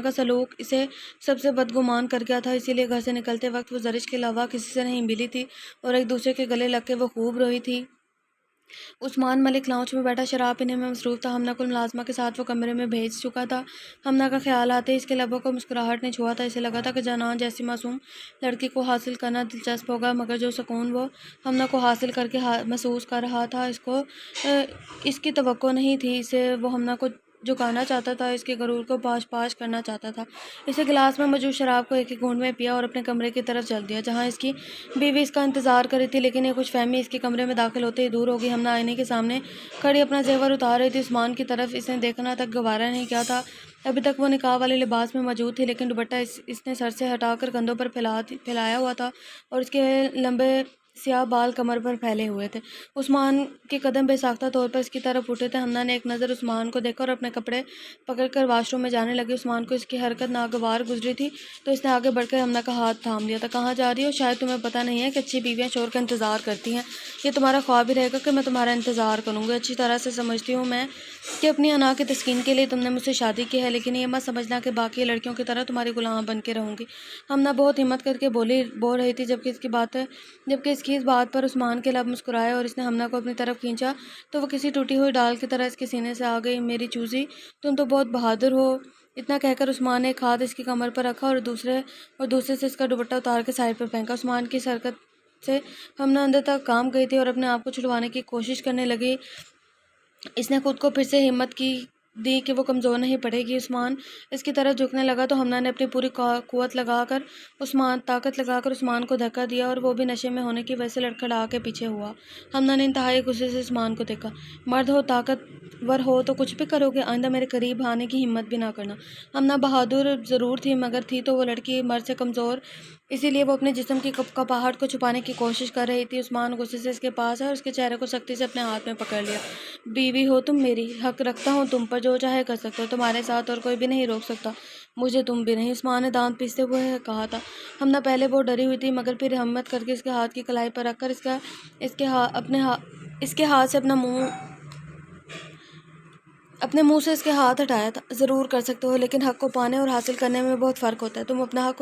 کا سلوک اسے سب سے بدگمان کر گیا تھا، اسی لیے گھر سے نکلتے وقت وہ زرش کے علاوہ کسی سے نہیں ملی تھی اور ایک دوسرے کے گلے لگ کے وہ خوب روئی تھی۔ عثمان ملک لاؤنج میں بیٹھا شراب پینے میں مصروف تھا۔ ہمنا کو ملازمہ کے ساتھ وہ کمرے میں بھیج چکا تھا۔ ہمنا کا خیال آتے ہی اس کے لبوں کو مسکراہٹ نے چھوا تھا۔ اسے لگا تھا کہ جانان جیسی معصوم لڑکی کو حاصل کرنا دلچسپ ہوگا، مگر جو سکون وہ ہمنا کو حاصل کر کے محسوس کر رہا تھا اس کی توقع نہیں تھی۔ اسے وہ ہمنا کو جھکانا چاہتا تھا، اس کے غرور کو پاش پاش کرنا چاہتا تھا۔ اسے گلاس میں موجود شراب کو ایک ایک گھونٹ میں پیا اور اپنے کمرے کی طرف چل دیا، جہاں اس کی بیوی اس کا انتظار کر رہی تھی، لیکن یہ کچھ فہمی اس کے کمرے میں داخل ہوتے ہی دور ہو گئی۔ ہمنا آئینے کے سامنے کھڑی اپنا زیور اتار رہی تھی، عثمان کی طرف اس نے دیکھنا تک گوارا نہیں کیا تھا۔ ابھی تک وہ نکاح والے لباس میں موجود تھی، لیکن دوپٹہ اس نے سر سے ہٹا کر کندھوں پر پھیلایا ہوا تھا اور اس کے لمبے سیاہ بال کمر پر پھیلے ہوئے تھے۔ عثمان کے قدم بے ساختہ طور پر اس کی طرف اٹھے تھے۔ ہمنا نے ایک نظر عثمان کو دیکھا اور اپنے کپڑے پکڑ کر واش روم میں جانے لگی۔ عثمان کو اس کی حرکت ناگوار گزری تھی تو اس نے آگے بڑھ کر ہمنا کا ہاتھ تھام لیا تھا۔ کہاں جا رہی ہو؟ شاید تمہیں پتہ نہیں ہے کہ اچھی بیویاں شوہر کا انتظار کرتی ہیں۔ یہ تمہارا خواب ہی رہے گا کہ میں تمہارا انتظار کروں گی۔ اچھی طرح سے سمجھتی ہوں میں کہ اپنی انا کی تسکین کے لیے تم نے مجھ سے شادی کی ہے، لیکن یہ مت سمجھنا کہ باقی لڑکیوں کی طرح تمہاری غلام بن کے رہوں گی۔ ہمنا بہت ہمت کر کے بول رہی تھی، جبکہ اس کی اس بات پر عثمان کے لب مسکرائے اور اس نے ہمنا کو اپنی طرف کھینچا تو وہ کسی ٹوٹی ہوئی ڈال کی طرح اس کے سینے سے آ گئی۔ میری چوزی، تم تو بہت بہادر ہو۔ اتنا کہہ کر عثمان نے ایک ہاتھ اس کی کمر پر رکھا اور دوسرے سے اس کا دوپٹہ اتار کے سائڈ پر پھینکا۔ عثمان کی اس حرکت سے ہمنا اندر تک کانپ گئی تھی اور اپنے آپ کو چھڑوانے کی کوشش کرنے لگی۔ اس نے خود کو پھر سے ہمت دی کہ وہ کمزور نہیں پڑے گی۔ عثمان اس کی طرف جھکنے لگا تو ہمنا نے اپنی پوری طاقت لگا کر عثمان کو دھکا دیا اور وہ بھی نشے میں ہونے کی وجہ سے لڑکھڑا کے پیچھے ہوا۔ ہمنا نے انتہائی غصے سے عثمان کو دیکھا۔ مرد ہو، طاقتور ہو تو کچھ بھی کرو گے، آئندہ میرے قریب آنے کی ہمت بھی نہ کرنا۔ ہمنا بہادر ضرور تھی، مگر تھی تو وہ لڑکی مرد سے کمزور، اسی لیے وہ اپنے جسم کی کپاہٹ کو چھپانے کی کوشش کر رہی تھی۔ عثمان غصے سے اس کے پاس آیا اور اس کے چہرے کو سختی سے اپنے ہاتھ میں پکڑ لیا۔ بیوی ہو تم میری، حق رکھتا ہوں تم پر، جو چاہے کر سکتے ہو، تمہارے ساتھ اور کوئی بھی نہیں روک سکتا مجھے، تم بھی نہیں، عثمان نے دانت پیستے ہوئے کہا تھا۔ ہمنا پہلے بہت ڈری ہوئی تھی، مگر پھر ہمت کر کے اس کے ہاتھ کی کلائی پر رکھ کر اس کے ہاتھ سے اپنے منہ سے اس کے ہاتھ ہٹایا تھا۔ ضرور کر سکتے ہو، لیکن حق کو پانے اور حاصل کرنے میں بہت فرق ہوتا ہے۔ تم اپنا حق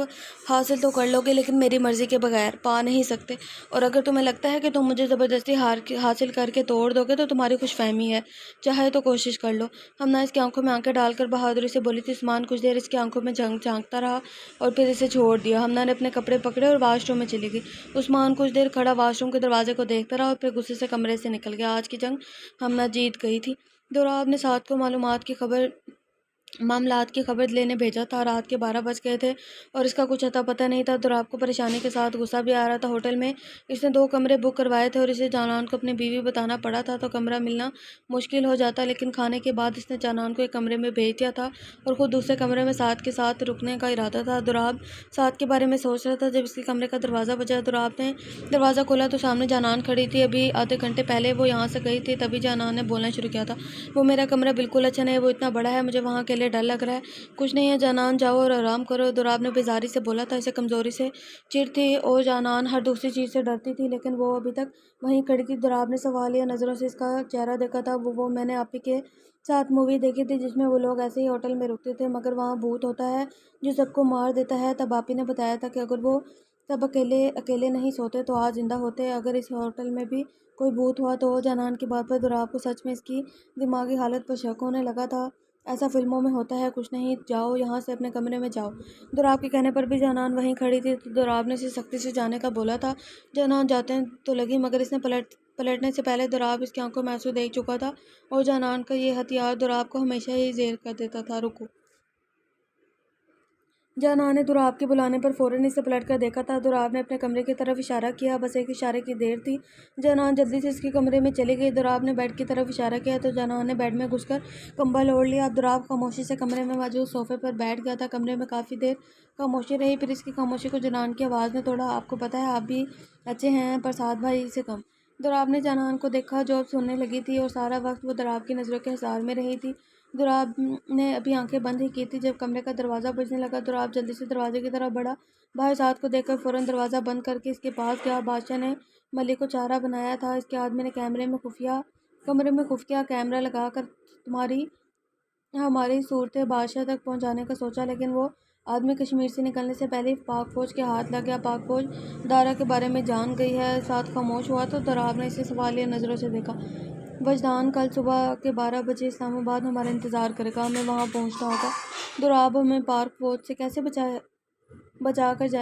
حاصل تو کر لو گے، لیکن میری مرضی کے بغیر پا نہیں سکتے، اور اگر تمہیں لگتا ہے کہ تم مجھے زبردستی حاصل کر کے توڑ دو گے تو تمہاری خوش فہمی ہے، چاہے تو کوشش کر لو۔ ہمنا اس کی آنکھوں میں آنکھیں ڈال کر بہادری سے بولی تھی۔ عثمان کچھ دیر اس کی آنکھوں میں جھانکتا رہا اور پھر اسے چھوڑ دیا۔ ہمنا نے اپنے کپڑے پکڑے اور واش روم میں چلی گئی۔ عثمان کچھ دیر کھڑا واش روم کے دروازے کو دیکھتا رہا اور پھر غصے سے کمرے سے نکل گیا۔ آج کی جنگ ہمنا جیت گئی تھی۔ دوراب نے سعد کو معاملات کی خبر لینے بھیجا تھا۔ رات کے 12 بج گئے تھے اور اس کا کچھ اتا پتہ نہیں تھا۔ دوراب کو پریشانی کے ساتھ غصہ بھی آ رہا تھا۔ ہوٹل میں اس نے 2 کمرے بک کروائے تھے اور اسے جانان کو اپنی بیوی بتانا پڑا تھا تو کمرہ ملنا مشکل ہو جاتا، لیکن کھانے کے بعد اس نے جانان کو ایک کمرے میں بھیج دیا تھا اور خود دوسرے کمرے میں سعد کے ساتھ رکنے کا ارادہ تھا۔ دوراب سعد کے بارے میں سوچ رہا تھا جب اس کے کمرے کا دروازہ بجا۔ دوراب نے دروازہ کھولا تو سامنے جانان کھڑی تھی۔ ابھی آدھے گھنٹے پہلے وہ یہاں سے گئی تھی، تبھی جانان نے بولنا شروع کیا تھا۔ وہ میرا کمرہ بالکل اچھا نہیں ہے، وہ اتنا بڑا ہے، مجھے وہاں اکیلے ڈر لگ رہا ہے۔ کچھ نہیں ہے جانان، جاؤ اور آرام کرو، دوراب نے بیزاری سے بولا تھا۔ اسے کمزوری سے چڑ تھی اور جانان ہر دوسری چیز سے ڈرتی تھی، لیکن وہ ابھی تک وہیں کھڑی تھی۔ دوراب نے سوالیہ نظروں سے اس کا چہرہ دیکھا تھا۔ وہ میں نے آپی کے ساتھ مووی دیکھی تھی جس میں وہ لوگ ایسے ہی ہوٹل میں رکتے تھے، مگر وہاں بھوت ہوتا ہے جو سب کو مار دیتا ہے۔ تب آپی نے بتایا تھا کہ اگر وہ سب اکیلے نہیں سوتے تو آج زندہ ہوتے۔ اگر اس ہوٹل میں بھی کوئی بھوت ہوا تو جانان کی بات پر دوراب کو سچ میں اس کی دماغی حالت پر شک ہونے لگا تھا۔ ایسا فلموں میں ہوتا ہے، کچھ نہیں، جاؤ یہاں سے، اپنے کمرے میں جاؤ۔ دوراب کے کہنے پر بھی جانان وہیں کھڑی تھی تو دوراب نے اسے سختی سے جانے کا بولا تھا۔ جانان جاتے تو لگی، مگر اس نے پلٹنے سے پہلے دوراب اس کی آنکھوں میں آنسو دیکھ چکا تھا اور جانان کا یہ ہتھیار دوراب کو ہمیشہ ہی زیر کر دیتا تھا۔ رکو! جانان نے دوراب کے بلانے پر فوراً اسے پلٹ کر دیکھا تھا۔ دوراب نے اپنے کمرے کی طرف اشارہ کیا، بس ایک اشارے کی دیر تھی۔ جانان جلدی سے اس کے کمرے میں چلی گئی۔ دوراب نے بیڈ کی طرف اشارہ کیا تو جانان نے بیڈ میں گھس کر کمبل اوڑھ لیا۔ دوراب خاموشی سے کمرے میں موجود صوفے پر بیٹھ گیا تھا۔ کمرے میں کافی دیر خاموشی رہی، پھر اس کی خاموشی کو جانان کی آواز نے توڑا۔ آپ کو پتہ ہے آپ بھی اچھے ہیں، پر سعد بھائی سے کم۔ دوراب نے جانان کو دیکھا جو اب سونے لگی تھی اور سارا وقت وہ دوراب کی نظروں کے حصار میں رہی تھی۔ دوراب نے ابھی آنکھیں بند ہی کی تھی جب کمرے کا دروازہ بجنے لگا۔ دوراب جلدی سے دروازے کی طرف بڑھا۔ بھائی سعد کو دیکھ کر فوراً دروازہ بند کر کے اس کے پاس گیا۔ بادشاہ نے ملک کو چارہ بنایا تھا، اس کے آدمی نے کمرے میں خفیہ کیمرہ لگا کر ہماری صورتیں بادشاہ تک پہنچانے کا سوچا، لیکن وہ آدمی کشمیر سے نکلنے سے پہلے پاک فوج کے ہاتھ لگ گیا۔ پاک فوج دارا کے بارے میں جان گئی ہے۔ سعد خاموش ہوا تو دوراب نے اسے سوالیہ نظروں سے دیکھا۔ وجدان کل صبح کے 12 بجے اسلام آباد ہمارا انتظار کرے گا، ہمیں وہاں پہنچنا ہوگا۔ دوراب ہمیں پاک فوج سے کیسے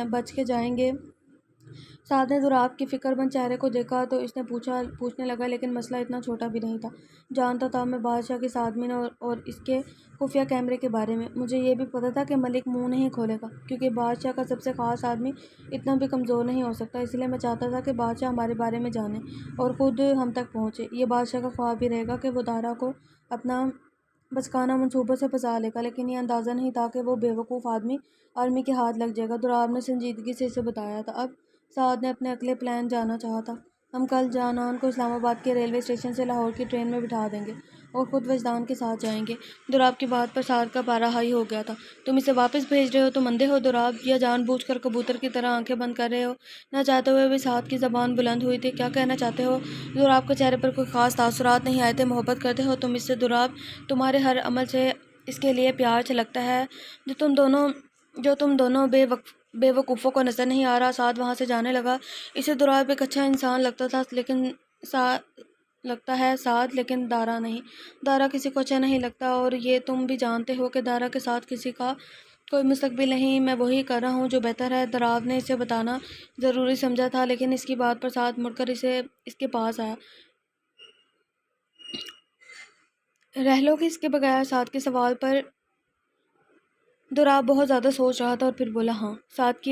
بچ کے جائیں گے؟ سعد نے دوراب کی فکر مند چہرے کو دیکھا تو اس نے پوچھنے لگا، لیکن مسئلہ اتنا چھوٹا بھی نہیں تھا۔ جانتا تھا میں بادشاہ کے آدمی اور اس کے خفیہ کیمرے کے بارے میں۔ مجھے یہ بھی پتہ تھا کہ ملک منہ نہیں کھولے گا، کیونکہ بادشاہ کا سب سے خاص آدمی اتنا بھی کمزور نہیں ہو سکتا۔ اس لیے میں چاہتا تھا کہ بادشاہ ہمارے بارے میں جانے اور خود ہم تک پہنچے۔ یہ بادشاہ کا خواب بھی رہے گا کہ وہ دارا کو اپنا بچکانہ منصوبوں سے پھنسا لے گا، لیکن یہ اندازہ نہیں تھا کہ وہ بے وقوف آدمی آرمی کے ہاتھ لگ جائے گا۔ دوراب نے سنجیدگی سے اسے بتایا تھا۔ اب سعد نے اپنے اگلے پلان جانا چاہا تھا۔ ہم کل جانان کو اسلام آباد کے ریلوے اسٹیشن سے لاہور کی ٹرین میں بٹھا دیں گے اور خود وجدان کے ساتھ جائیں گے۔ دوراب کی بات پر سعد کا پارا ہائی ہو گیا تھا۔ تم اسے واپس بھیج رہے ہو؟ تم اندھے ہو دوراب، یا جان بوجھ کر کبوتر کی طرح آنکھیں بند کر رہے ہو؟ نہ چاہتے ہوئے بھی سعد کی زبان بلند ہوئی تھی۔ کیا کہنا چاہتے ہو؟ دوراب کے چہرے پر کوئی خاص تاثرات نہیں آئے تھے۔ محبت کرتے ہو تم اس سے دوراب؟ تمہارے ہر عمل سے اس کے لیے پیار چھلکتا ہے جو تم دونوں بے وقوفوں کو نظر نہیں آ رہا۔ سعد وہاں سے جانے لگا۔ اسے دوراب ایک اچھا انسان لگتا ہے سعد، لیکن دارا نہیں۔ دارا کسی کو اچھا نہیں لگتا، اور یہ تم بھی جانتے ہو کہ دارا کے ساتھ کسی کا کوئی مستقبل نہیں۔ میں وہی کر رہا ہوں جو بہتر ہے۔ دوراب نے اسے بتانا ضروری سمجھا تھا، لیکن اس کی بات پر سعد مڑ کر اس کے پاس آیا۔ رہ لو گے اس کے بغیر؟ سعد کے سوال پر دوراب بہت زیادہ سوچ رہا تھا اور پھر بولا ہاں۔ سعد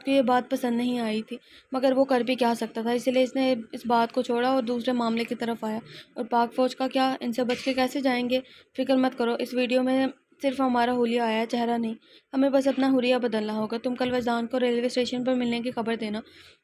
کو یہ بات پسند نہیں آئی تھی، مگر وہ کر بھی کیا سکتا تھا، اسی لیے اس نے اس بات کو چھوڑا اور دوسرے معاملے کی طرف آیا۔ اور پاک فوج کا کیا؟ ان سے بچ کے کیسے جائیں گے؟ فکر مت کرو، اس ویڈیو میں صرف ہمارا حلیہ آیا ہے، چہرہ نہیں۔ ہمیں بس اپنا حلیہ بدلنا ہوگا۔ تم کل وجدان کو ریلوے اسٹیشن پر ملنے کی خبر دینا۔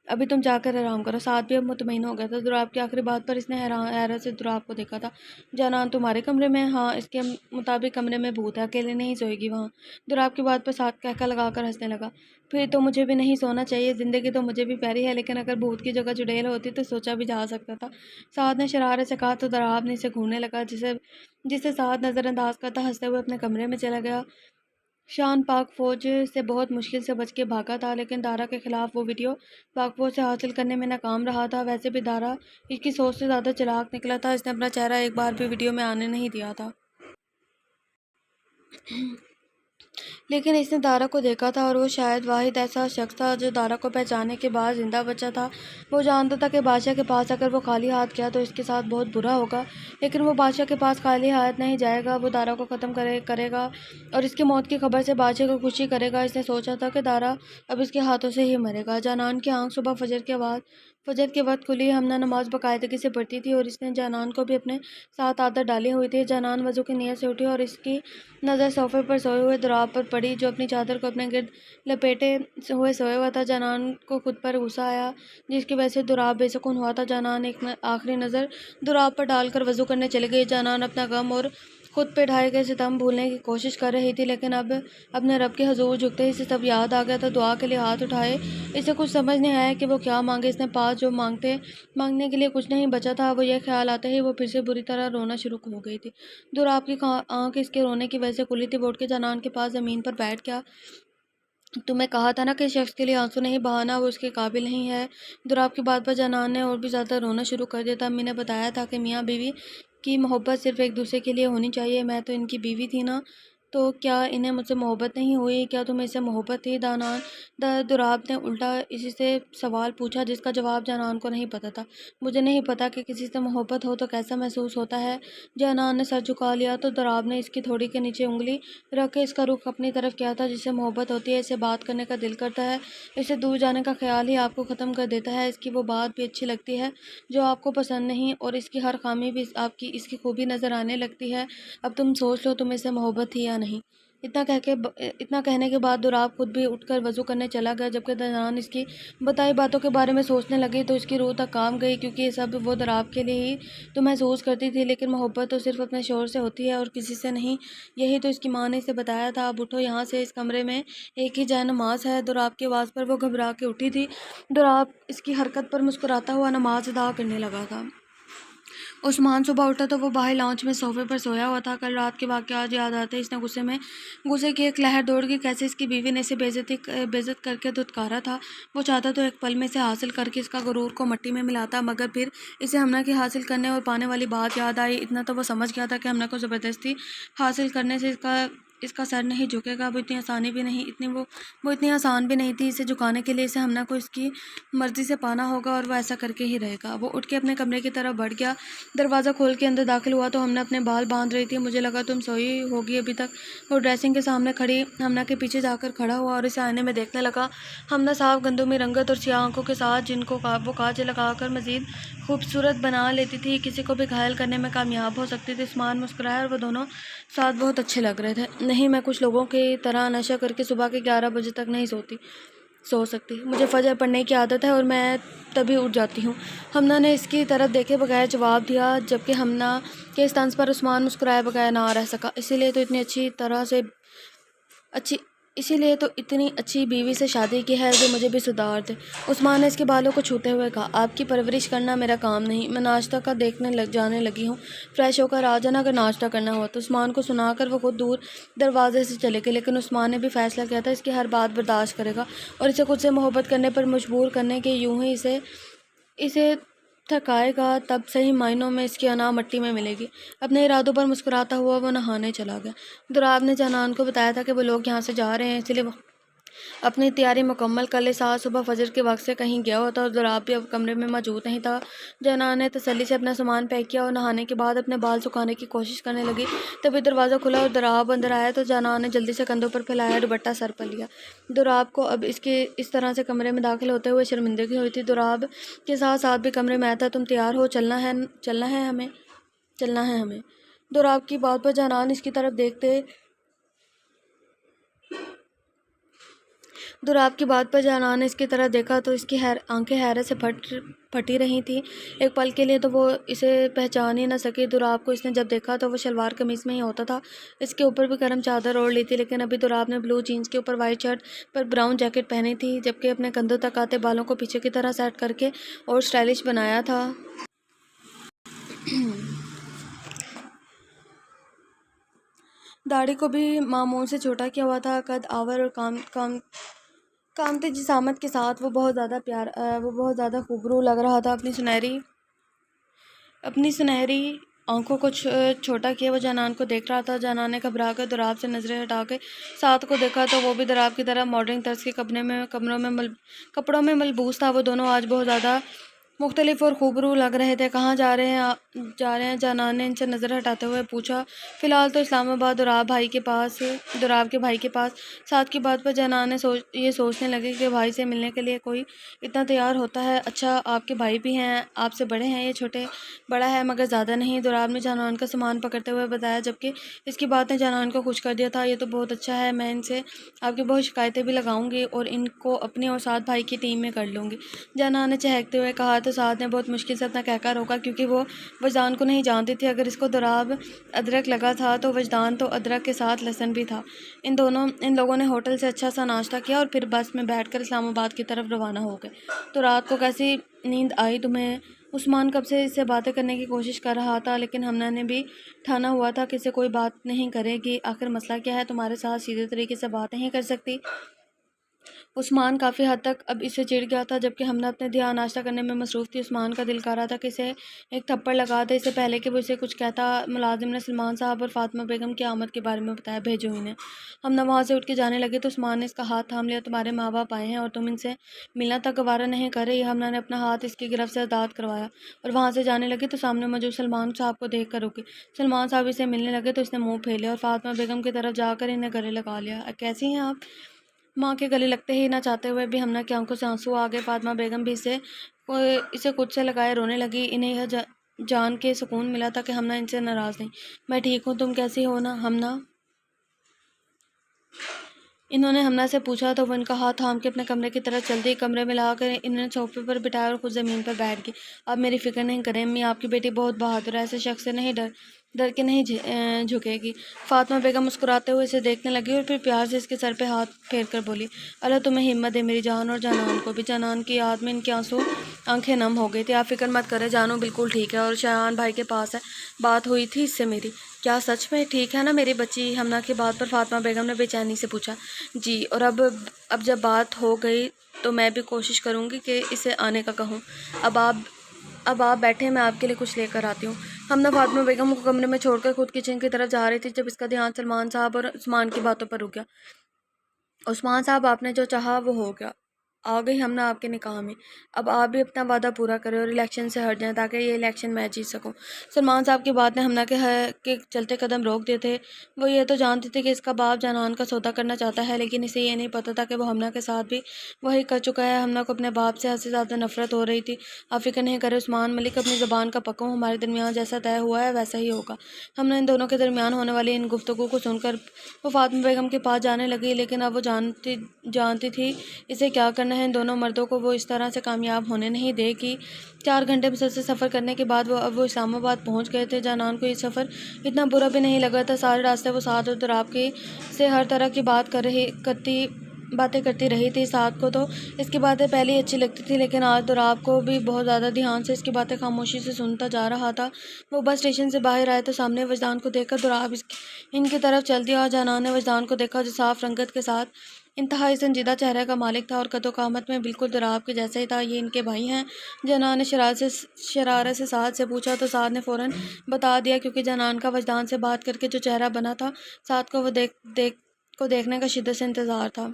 ابھی تم جا کر آرام کرو۔ سعد بھی اب مطمئن ہو گیا تھا۔ دوراب کی آخری بات پر اس نے حیرت سے دوراب کو دیکھا تھا۔ جانان تمہارے کمرے میں؟ ہاں، اس کے مطابق کمرے میں بھوت ہے، اکیلے نہیں سوئے گی وہاں۔ دوراب کی بات پر سعد کہکہ لگا کر ہنسنے لگا۔ پھر تو مجھے بھی نہیں سونا چاہیے۔ زندگی تو مجھے بھی پیاری ہے، لیکن اگر بھوت کی جگہ چڑیل ہوتی تو سوچا بھی جا سکتا تھا۔ سعد نے شرارت سے کہا تو دوراب نے اسے گھورنے لگا، جسے سعد نظر انداز کرتا ہنستے ہوئے اپنے کمرے میں چلا گیا۔ شان پاک فوج سے بہت مشکل سے بچ کے بھاگا تھا، لیکن دارا کے خلاف وہ ویڈیو پاک فوج سے حاصل کرنے میں ناکام رہا تھا۔ ویسے بھی دارا اس کی سوچ سے زیادہ چلاک نکلا تھا۔ اس نے اپنا چہرہ ایک بار بھی ویڈیو میں آنے نہیں دیا تھا، لیکن اس نے دارا کو دیکھا تھا، اور وہ شاید واحد ایسا شخص تھا جو دارا کو پہچاننے کے بعد زندہ بچا تھا۔ وہ جانتا تھا کہ بادشاہ کے پاس اگر وہ خالی ہاتھ گیا تو اس کے ساتھ بہت برا ہوگا، لیکن وہ بادشاہ کے پاس خالی ہاتھ نہیں جائے گا۔ وہ دارا کو ختم کرے گا اور اس کی موت کی خبر سے بادشاہ کو خوشی کرے گا۔ اس نے سوچا تھا کہ دارا اب اس کے ہاتھوں سے ہی مرے گا۔ جانان کی آنکھ صبح فجر کے وقت کھلی۔ ہمنا نماز باقاعدگی سے پڑھتی تھی اور اس نے جانان کو بھی اپنے ساتھ عادت ڈالی ہوئی تھی۔ جانان وضو کی نیت سے اٹھی اور اس کی نظر صوفے پر سوئے ہوئے دوراب پر پڑی، جو اپنی چادر کو اپنے گرد لپیٹے ہوئے سویا ہوا تھا۔ جانان کو خود پر غصہ آیا، جس کی وجہ سے دوراب بے سکون ہوا تھا۔ جانان ایک آخری نظر دوراب پر ڈال کر وضو کرنے چلی گئی۔ جانان اپنا غم اور خود پہ ڈھائے گئے ستم بھولنے کی کوشش کر رہی تھی، لیکن اب اپنے رب کے حضور جھکتے ہی اسے سب یاد آ گیا تھا۔ دعا کے لیے ہاتھ اٹھائے، اسے کچھ سمجھ نہیں آیا کہ وہ کیا مانگے۔ اس نے پاس جو مانگنے کے لیے کچھ نہیں بچا تھا، وہ یہ خیال آتے ہی وہ پھر سے بری طرح رونا شروع ہو گئی تھی۔ دوراب کی آنکھ اس کے رونے کی وجہ سے کھلی تھی۔ وہ اٹھ کے جانان کے پاس زمین پر بیٹھ گیا۔ تمہیں کہا تھا نا کہ اس شخص کے لیے آنسو نہیں بہانا، وہ اس کے قابل نہیں ہے۔ دوراب کی بات پر جانان نے اور بھی زیادہ رونا شروع کر دیا تھا۔ امی نے بتایا تھا کہ میاں بیوی کی محبت صرف ایک دوسرے کے لیے ہونی چاہیے۔ میں تو ان کی بیوی تھی نا، تو کیا انہیں مجھ سے محبت نہیں ہوئی؟ کیا تمہیں اس سے محبت تھی؟ دوراب نے الٹا اسی سے سوال پوچھا، جس کا جواب جانان کو نہیں پتا تھا۔ مجھے نہیں پتا کہ کسی سے محبت ہو تو کیسا محسوس ہوتا ہے۔ جانان نے سر جھکا لیا تو دوراب نے اس کی تھوڑی کے نیچے انگلی رکھ کے اس کا رخ اپنی طرف کیا تھا۔ جس سے محبت ہوتی ہے، اسے بات کرنے کا دل کرتا ہے، اس سے دور جانے کا خیال ہی آپ کو ختم کر دیتا ہے۔ اس کی وہ بات بھی اچھی لگتی ہے جو آپ کو پسند نہیں، اور اس کی ہر خامی بھی آپ کی اس کی خوبی نظر آنے لگتی ہے۔ اب تم سوچ لو تمہیں اس سے محبت تھی یا نہیں۔ اتنا کہنے کے بعد دوراب خود بھی اٹھ کر وضو کرنے چلا گیا۔ جبکہ جانان اس کی بتائی باتوں کے بارے میں سوچنے لگی تو اس کی روح تک کانپ گئی، کیونکہ یہ سب وہ دوراب کے لیے ہی تو محسوس کرتی تھی، لیکن محبت تو صرف اپنے شوہر سے ہوتی ہے اور کسی سے نہیں۔ یہی تو اس کی ماں نے اسے بتایا تھا۔ اب اٹھو یہاں سے، اس کمرے میں ایک ہی جائے نماز ہے۔ دوراب کی آواز پر وہ گھبرا کے اٹھی تھی۔ دوراب اس کی حرکت پر مسکراتا ہوا نماز ادا کرنے لگا تھا۔ عثمان صبح اٹھا تو وہ باہر لاؤنج میں صوفے پر سویا ہوا تھا۔ کل رات کے واقعات یاد آتے اس نے غصے کی ایک لہر دوڑ گئی۔ کیسے اس کی بیوی نے اسے بےعزت کر کے دھتکارا تھا۔ وہ چاہتا تو ایک پل میں اسے حاصل کر کے اس کا غرور کو مٹی میں ملاتا، مگر پھر اسے ہمنا کی حاصل کرنے اور پانے والی بات یاد آئی۔ اتنا تو وہ سمجھ گیا تھا کہ ہمنا کو زبردستی حاصل کرنے سے اس کا سر نہیں جھکے گا، وہ اتنی آسانی بھی نہیں، وہ اتنی آسان بھی نہیں تھی اسے جھکانے کے لیے۔ اسے ہمنا کو اس کی مرضی سے پانا ہوگا اور وہ ایسا کر کے ہی رہے گا۔ وہ اٹھ کے اپنے کمرے کی طرف بڑھ گیا، دروازہ کھول کے اندر داخل ہوا تو ہمنا اپنے بال باندھ رہی تھی۔ مجھے لگا تم سوئی ہوگی ابھی تک۔ وہ ڈریسنگ کے سامنے کھڑی ہمنا کے پیچھے جا کر کھڑا ہوا اور اسے آئینے میں دیکھنے لگا۔ ہمنا صاف گندمی رنگت اور سیاہ آنکھوں کے ساتھ، جن کو وہ کاجل لگا کر مزید خوبصورت بنا لیتی تھی، کسی کو بھی گھائل کرنے میں کامیاب ہو سکتی تھی۔ عثمان مسکرایا اور وہ دونوں ساتھ بہت اچھے لگ رہے تھے۔ نہیں، میں کچھ لوگوں کی طرح نشہ کر کے صبح کے 11 بجے تک نہیں سو سکتی۔ مجھے فجر پڑھنے کی عادت ہے اور میں تبھی اٹھ جاتی ہوں۔ ہمنا نے اس کی طرف دیکھے بغیر جواب دیا، جبکہ ہمنا کے اس طنز پر عثمان مسکرائے بغیر نہ رہ سکا۔ اسی لیے تو اتنی اچھی بیوی سے شادی کی ہے جو مجھے بھی سدھار دے۔ عثمان نے اس کے بالوں کو چھوتے ہوئے کہا، آپ کی پرورش کرنا میرا کام نہیں، میں ناشتہ کا جانے لگی ہوں، فریش ہو کر آ جانا اگر ناشتہ کرنا ہوا تو۔ عثمان کو سنا کر وہ خود دور دروازے سے چلے گئے، لیکن عثمان نے بھی فیصلہ کیا تھا اس کی ہر بات برداشت کرے گا اور اسے خود سے محبت کرنے پر مجبور کرنے کے یوں ہی اسے تھکائے گا، تب صحیح معنوں میں اس کی انا مٹی میں ملے گی۔ اپنے ارادوں پر مسکراتا ہوا وہ نہانے چلا گیا۔ دراب نے جانان کو بتایا تھا کہ وہ لوگ یہاں سے جا رہے ہیں، اس لیے وہ اپنی تیاری مکمل کر لے۔ ساتھ صبح فجر کے وقت سے کہیں گیا ہوتا اور دراب بھی اب کمرے میں موجود نہیں تھا۔ جانان نے تسلی سے اپنا سامان پیک کیا اور نہانے کے بعد اپنے بال سکھانے کی کوشش کرنے لگی۔ تبھی دروازہ کھلا اور دراب اندر آیا تو جانان نے جلدی سے کندھوں پر پھیلایا دوپٹہ سر پر لیا۔ دراب کو اب اس طرح سے کمرے میں داخل ہوتے ہوئے شرمندگی ہوئی تھی۔ دراب کے ساتھ ساتھ بھی کمرے میں آیا تھا۔ تم تیار ہو؟ چلنا ہے ہمیں۔ دراب کی بات پر جانان اس کی طرف دیکھا تو اس کی آنکھیں حیرت سے پھٹی رہی تھیں۔ ایک پل کے لیے تو وہ اسے پہچان ہی نہ سکی۔ دراب کو اس نے جب دیکھا تو وہ شلوار قمیص میں ہی ہوتا تھا، اس کے اوپر بھی گرم چادر اوڑھ لی تھی، لیکن ابھی دراب نے بلو جینز کے اوپر وائٹ شرٹ پر براؤن جیکٹ پہنی تھی، جبکہ اپنے کندھوں تک آتے بالوں کو پیچھے کی طرح سیٹ کر کے اور سٹائلش بنایا تھا۔ داڑھی کو بھی معمول سے چھوٹا کیا ہوا تھا۔ قد آور اور کامتی جسامت کے ساتھ وہ بہت زیادہ خوبرو لگ رہا تھا۔ اپنی سنہری آنکھوں کو چھوٹا کیے وہ جانان کو دیکھ رہا تھا۔ جانان نے گھبرا کر دراب سے نظریں ہٹا کے ساتھ کو دیکھا تو وہ بھی دراب کی طرح ماڈرن طرز کے کپڑوں میں ملبوس تھا۔ وہ دونوں آج بہت زیادہ مختلف اور خوبرو لگ رہے تھے۔ کہاں جا رہے ہیں؟ جانان نے ان سے نظر ہٹاتے ہوئے پوچھا۔ فی الحال تو اسلام آباد، دراب کے بھائی کے پاس۔ ساتھ کی بات پر جانان نے یہ سوچنے لگے کہ بھائی سے ملنے کے لیے کوئی اتنا تیار ہوتا ہے۔ اچھا، آپ کے بھائی بھی ہیں؟ آپ سے بڑے ہیں؟ یہ بڑا ہے مگر زیادہ نہیں، دراب نے جانان کا سامان پکڑتے ہوئے بتایا، جبکہ اس کی بات نے جانان کو خوش کر دیا تھا۔ یہ تو بہت اچھا ہے، میں ان سے آپ کی بہت شکایتیں بھی لگاؤں گی اور ان کو اپنی اور ساتھ بھائی کی ٹیم میں کر لوں گی، جانان نے چہکتے ہوئے کہا تو ساتھ نے بہت مشکل سے اپنا کہکا روکا، کیونکہ وہ وجدان کو نہیں جانتی تھی۔ اگر اس کو دراب ادرک لگا تھا تو وجدان تو ادرک کے ساتھ لہسن بھی تھا۔ ان لوگوں نے ہوٹل سے اچھا سا ناشتہ کیا اور پھر بس میں بیٹھ کر اسلام آباد کی طرف روانہ ہو گئے۔ تو رات کو کیسی نیند آئی تمہیں؟ عثمان کب سے اس سے باتیں کرنے کی کوشش کر رہا تھا، لیکن ہمنا نے بھی ٹھانا ہوا تھا کہ اسے کوئی بات نہیں کرے گی۔ آخر مسئلہ کیا ہے؟ تمہارے ساتھ سیدھے طریقے سے بات نہیں کر سکتی؟ عثمان کافی حد تک اب اس سے چڑ گیا تھا، جبکہ ہمنا اپنے دھیان ناشتہ کرنے میں مصروف تھی۔ عثمان کا دل کر رہا تھا کہ اسے ایک تھپڑ لگا دے۔ اس سے پہلے کہ وہ اسے کچھ کہتا، ملازم نے سلمان صاحب اور فاطمہ بیگم کی آمد کے بارے میں بتایا۔ بھیجو انہیں۔ ہمنا وہاں سے اٹھ کے جانے لگی تو عثمان نے اس کا ہاتھ تھام لیا۔ تمہارے ماں باپ آئے ہیں اور تم ان سے ملنا تک گوارا نہیں کر رہی؟ ہمنا نے اپنا ہاتھ اس کی گرفت سے آزاد کروایا اور وہاں سے جانے لگی تو سامنے موجود سلمان صاحب کو دیکھ کر رکی۔ سلمان صاحب اسے ملنے لگے تو اس نے منہ پھیر لیا اور فاطمہ بیگم کی طرف جا کر انہیں گلے لگا لیا۔ کیسی ہیں آپ؟ ماں کے گلے لگتے ہی نہ چاہتے ہوئے بھی ہمنا کی آنکھوں سے آنسو آ گئے۔ فاطمہ بیگم بھی اسے خود سے لگائے رونے لگی۔ انہیں یہ جان کے سکون ملا تھا کہ ہمنا ان سے ناراض نہیں۔ میں ٹھیک ہوں، تم کیسی ہو نا ہمنا؟ انہوں نے ہمنا سے پوچھا تو وہ ان کا ہاتھ تھام کے اپنے کمرے کی طرف چل دی۔ کمرے میں لا کر انہیں صوفے پر بٹھایا اور خود زمین پر بیٹھ گئی۔ آپ میری فکر نہیں کریں امی، آپ کی بیٹی بہت بہادر ہے، ایسے شخص سے نہیں ڈر کے نہیں جھکے گی۔ فاطمہ بیگم مسکراتے ہوئے اسے دیکھنے لگی اور پھر پیار سے اس کے سر پہ ہاتھ پھیر کر بولی، اللہ تمہیں ہمت دے میری جان، اور جانان کو بھی۔ جانان کی یاد میں ان کی آنکھیں نم ہو گئی تھی۔ آپ فکر مت کریں جانو، بالکل ٹھیک ہے اور شایان بھائی کے پاس ہے، بات ہوئی تھی اس سے میری۔ کیا سچ میں؟ ٹھیک ہے نا میری بچی؟ ہمنا کی بات پر فاطمہ بیگم نے بے چینی سے پوچھا۔ جی، اور اب جب بات ہو گئی تو میں بھی کوشش کروں گی کہ اسے آنے کا کہوں۔ اب آپ اب آپ بیٹھے، میں آپ کے لیے کچھ لے کر آتی ہوں۔ ہمنا فاطمہ بیگم کو کمرے میں چھوڑ کر خود کچن کی طرف جا رہی تھی جب اس کا دھیان سلمان صاحب اور عثمان کی باتوں پر رک گیا۔ عثمان صاحب، آپ نے جو چاہا وہ ہو گیا، آ گئی ہمنا آپ کے نکاح میں، اب آپ بھی اپنا وعدہ پورا کریں اور الیکشن سے ہٹ جائیں تاکہ یہ الیکشن میں جیت سکوں۔ سلمان صاحب کی بات نے ہمنا کے چلتے قدم روک دیے تھے۔ وہ یہ تو جانتی تھی کہ اس کا باپ جانان کا سودا کرنا چاہتا ہے، لیکن اسے یہ نہیں پتہ تھا کہ وہ ہمنا کے ساتھ بھی وہی کر چکا ہے۔ ہمنا کو اپنے باپ سے حد سے زیادہ نفرت ہو رہی تھی۔ آپ فکر نہیں کریں عثمان ملک، اپنی زبان کا پکا ہوں، ہمارے درمیان جیسا طے ہوا ہے ویسا ہی ہوگا۔ ہمنا ان دونوں کے درمیان ہونے والی ان گفتگو کو سن کر وہ فاطمہ بیگم کے پاس جانے لگی، لیکن اب وہ جانتی تھی اسے کیا کرنا ہے۔ ان دونوں مردوں کو وہ اس طرح سے کامیاب ہونے نہیں دے گی۔ 4 گھنٹے مسلسل سفر کرنے کے بعد اب وہ اسلام آباد پہنچ گئے تھے۔ جانان کو یہ سفر اتنا برا بھی نہیں لگا تھا۔ سارے راستے وہ سعد اور دراب کی سے ہر طرح کی باتیں کرتی رہی تھی۔ سعد کو تو اس کی باتیں پہلے ہی اچھی لگتی تھی، لیکن آج دراب کو بھی بہت زیادہ دھیان سے اس کی باتیں خاموشی سے سنتا جا رہا تھا۔ وہ بس اسٹیشن سے باہر آئے تو سامنے وجدان کو دیکھ کر دراب ان کی طرف چل دیا۔ جانان نے وجدان کو دیکھا جو صاف رنگت کے ساتھ انتہائی سنجیدہ چہرے کا مالک تھا اور قد و قامت میں بالکل دراب کے جیسا ہی تھا۔ یہ ان کے بھائی ہیں؟ جانان نے شرارت سے سعد سے پوچھا تو سعد نے فوراً بتا دیا، کیونکہ جانان کا وجدان سے بات کر کے جو چہرہ بنا تھا، سعد کو وہ دیکھنے کا شدت سے انتظار تھا۔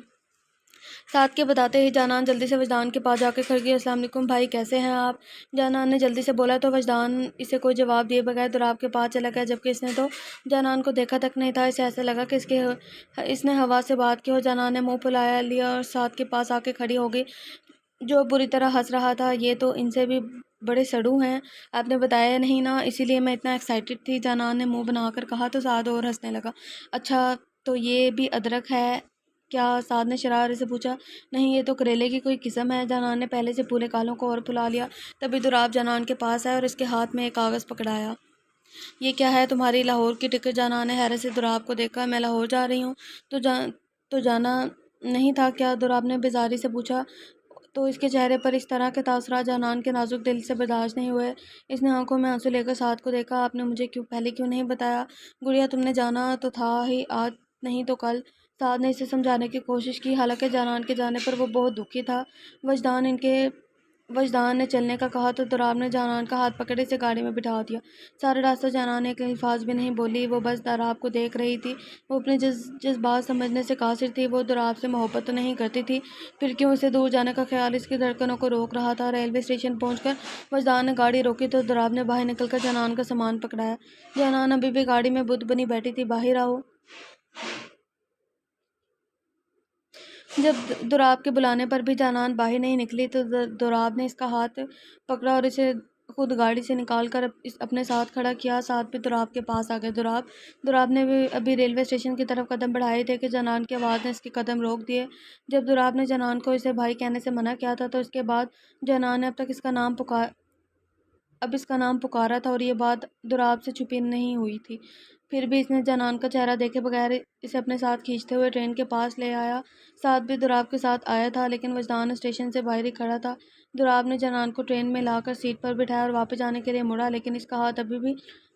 سعد کے بتاتے ہی جانان جلدی سے وجدان کے پاس جا کے کھڑ گئی۔ السلام علیکم بھائی، کیسے ہیں آپ؟ جانان نے جلدی سے بولا تو وجدان اسے کوئی جواب دیے بغیر دراب کے پاس چلا گیا، جبکہ اس نے تو جانان کو دیکھا تک نہیں تھا۔ اسے ایسا لگا کہ اس نے ہوا سے بات کی ہو۔ جانان نے منہ پھیلا لیا اور سعد کے پاس آ کے کھڑی ہو گئی، جو بری طرح ہنس رہا تھا۔ یہ تو ان سے بھی بڑے سڑو ہیں، آپ نے بتایا نہیں نا، اسی لیے میں اتنا ایکسائٹڈ تھی، جانان نے منہ بنا کر کہا تو سعد اور ہنسنے لگا۔ اچھا تو یہ بھی ادرک ہے کیا؟ سعد نے شرارت سے پوچھا۔ نہیں، یہ تو کریلے کی کوئی قسم ہے۔ جانان نے پہلے سے پورے کالوں کو اور پھلا لیا۔ تبھی دراب جانان کے پاس آیا اور اس کے ہاتھ میں ایک کاغذ پکڑایا۔ یہ کیا ہے؟ تمہاری لاہور کی ٹکٹ؟ جانان نے حیرت سے دراب کو دیکھا۔ میں لاہور جا رہی ہوں۔ تو جانا نہیں تھا کیا؟ دراب نے بیزاری سے پوچھا تو اس کے چہرے پر اس طرح کے تاثرات جانان کے نازک دل سے برداشت نہیں ہوئے۔ اس نے آنکھوں میں آنسو لے کر سعد کو دیکھا۔ آپ نے مجھے پہلے کیوں نہیں بتایا؟ گڑیا تم نے جانا تو تھا ہی، آج نہیں تو کل۔ سعد نے اسے سمجھانے کی کوشش کی، حالانکہ جانان کے جانے پر وہ بہت دکھی تھا۔ وجدان نے چلنے کا کہا تو دراب نے جانان کا ہاتھ پکڑے اسے گاڑی میں بٹھا دیا۔ سارے راستہ جانان نے ایک الفاظ بھی نہیں بولی، وہ بس دراب کو دیکھ رہی تھی۔ وہ اپنے جذبات سمجھنے سے قاصر تھی۔ وہ دراب سے محبت تو نہیں کرتی تھی، پھر کیوں اسے دور جانے کا خیال اس کی دھڑکنوں کو روک رہا تھا۔ ریلوے اسٹیشن پہنچ کر وجدان نے گاڑی روکی تو دراب نے باہر نکل کر جانان کا سامان پکڑایا۔ جانان ابھی بھی گاڑی میں بت بنی بیٹھی تھی۔ باہر آؤ۔ جب دراب کے بلانے پر بھی جانان باہر نہیں نکلی تو دراب نے اس کا ہاتھ پکڑا اور اسے خود گاڑی سے نکال کر اپنے ساتھ کھڑا کیا۔ سعد بھی دراب کے پاس آ گئے۔ دراب نے بھی ابھی ریلوے اسٹیشن کی طرف قدم بڑھائے تھے کہ جانان کی آواز نے اس کے قدم روک دیے۔ جب دراب نے جانان کو اسے بھائی کہنے سے منع کیا تھا تو اس کے بعد جانان نے اب اس کا نام پکارا تھا اور یہ بات دراب سے چھپی نہیں ہوئی تھی۔ پھر بھی اس نے جانان کا چہرہ دیکھے بغیر اسے اپنے ساتھ کھینچتے ہوئے ٹرین کے پاس لے آیا۔ سعد بھی دراب کے ساتھ آیا تھا، لیکن وجدان اسٹیشن سے باہر ہی کھڑا تھا۔ دراب نے جانان کو ٹرین میں لا کر سیٹ پر بٹھایا اور واپس جانے کے لیے مڑا، لیکن اس کا ہاتھ ابھی بھی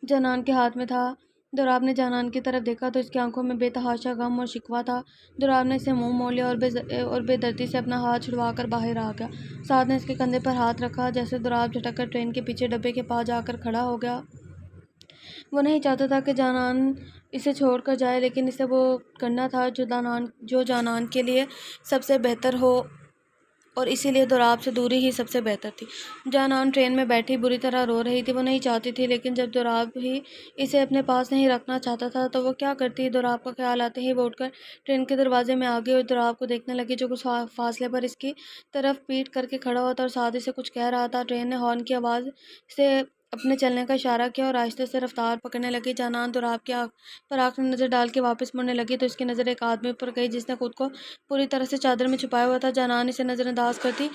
جانان کے ہاتھ میں تھا۔ دراب نے جانان کی طرف دیکھا تو اس کی آنکھوں میں بے تحاشا غم اور شکوہ تھا۔ دراب نے اسے منہ موڑ لیا اور بے دردی سے اپنا ہاتھ چھڑوا کر باہر آ گیا۔ سعد نے اس کے کندھے پر ہاتھ رکھا، جیسے دراب جھٹک کر ٹرین کے پیچھے ڈبے کے پاس جا کر کھڑا ہو گیا۔ وہ نہیں چاہتا تھا کہ جانان اسے چھوڑ کر جائے، لیکن اسے وہ کرنا تھا جو جانان کے لیے سب سے بہتر ہو، اور اسی لیے دراب سے دوری ہی سب سے بہتر تھی۔ جانان ٹرین میں بیٹھی بری طرح رو رہی تھی۔ وہ نہیں چاہتی تھی، لیکن جب دراب ہی اسے اپنے پاس نہیں رکھنا چاہتا تھا تو وہ کیا کرتی؟ دراب کا خیال آتے ہی وہ اٹھ کر ٹرین کے دروازے میں آ گئی اور دراب کو دیکھنے لگی، جو کچھ فاصلے پر اس کی طرف پیٹھ کر کے کھڑا ہوا تھا اور سعد سے کچھ کہہ رہا تھا۔ ٹرین نے ہارن کی آواز سے اپنے چلنے کا اشارہ کیا اور آہستہ سے رفتار پکڑنے لگی۔ جانان دراب کی پر آخری نظر ڈال کے واپس مڑنے لگی تو اس کی نظر ایک آدمی پر گئی جس نے خود کو پوری طرح سے چادر میں چھپایا ہوا تھا۔ جانان اسے نظر انداز کرتی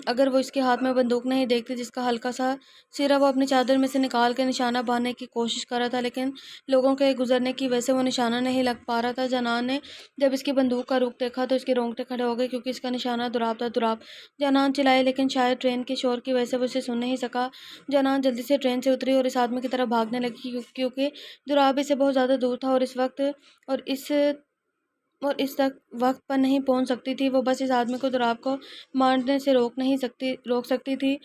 اگر وہ اس کے ہاتھ میں بندوق نہیں دیکھتی جس کا ہلکا سا سرا وہ اپنی چادر میں سے نکال کے نشانہ باندھنے کی کوشش کر رہا تھا، لیکن لوگوں کے گزرنے کی وجہ سے وہ نشانہ نہیں لگ پا رہا تھا۔ جانان نے جب اس کی بندوق کا رخ دیکھا تو اس کے رونگٹے کھڑے ہو گئے، کیونکہ اس کا نشانہ دراب تھا۔ دراب! جانان چلائی، لیکن شاید ٹرین کے شور کی وجہ سے وہ اسے سن نہیں سکا۔ جانان جلدی سے ٹرین سے اتری اور اس آدمی کی طرف بھاگنے لگی، کیونکہ دراب اس سے بہت زیادہ دور تھا اور اس تک وقت پر نہیں پہنچ سکتی تھی۔ وہ بس اس آدمی کو دراب کو مارنے سے روک سکتی تھی۔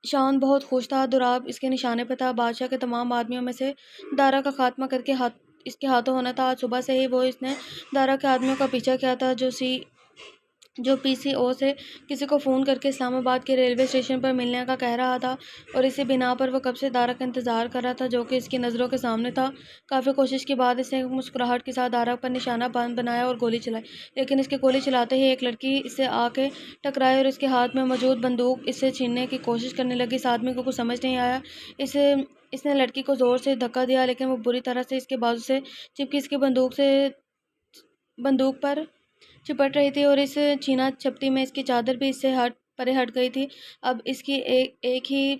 شان بہت خوش تھا۔ دراب اس کے نشانے پہ تھا۔ بادشاہ کے تمام آدمیوں میں سے دارا کا خاتمہ کر کے اس کے ہاتھوں ہونا تھا۔ آج صبح سے ہی اس نے دارا کے آدمیوں کا پیچھا کیا تھا، جو پی سی او سے کسی کو فون کر کے اسلام آباد کے ریلوے اسٹیشن پر ملنے کا کہہ رہا تھا، اور اسی بنا پر وہ کب سے دارا کا انتظار کر رہا تھا، جو کہ اس کی نظروں کے سامنے تھا۔ کافی کوشش کے بعد اس نے مسکراہٹ کے ساتھ دارا پر نشانہ بنایا اور گولی چلائی، لیکن اس کے گولی چلاتے ہی ایک لڑکی اس سے آ کے ٹکرائی اور اس کے ہاتھ میں موجود بندوق اس سے چھیننے کی کوشش کرنے لگی۔ اس آدمی کو کچھ سمجھ نہیں آیا۔ اس نے لڑکی کو زور سے دھکا دیا، لیکن وہ بری طرح سے اس کے بازو سے چپکی اس کی بندوق پر چپٹ رہی تھی، اور اس چھینا چھپٹی میں اس کی چادر بھی اس سے پرے ہٹ گئی تھی۔ اب اس کی ایک ہی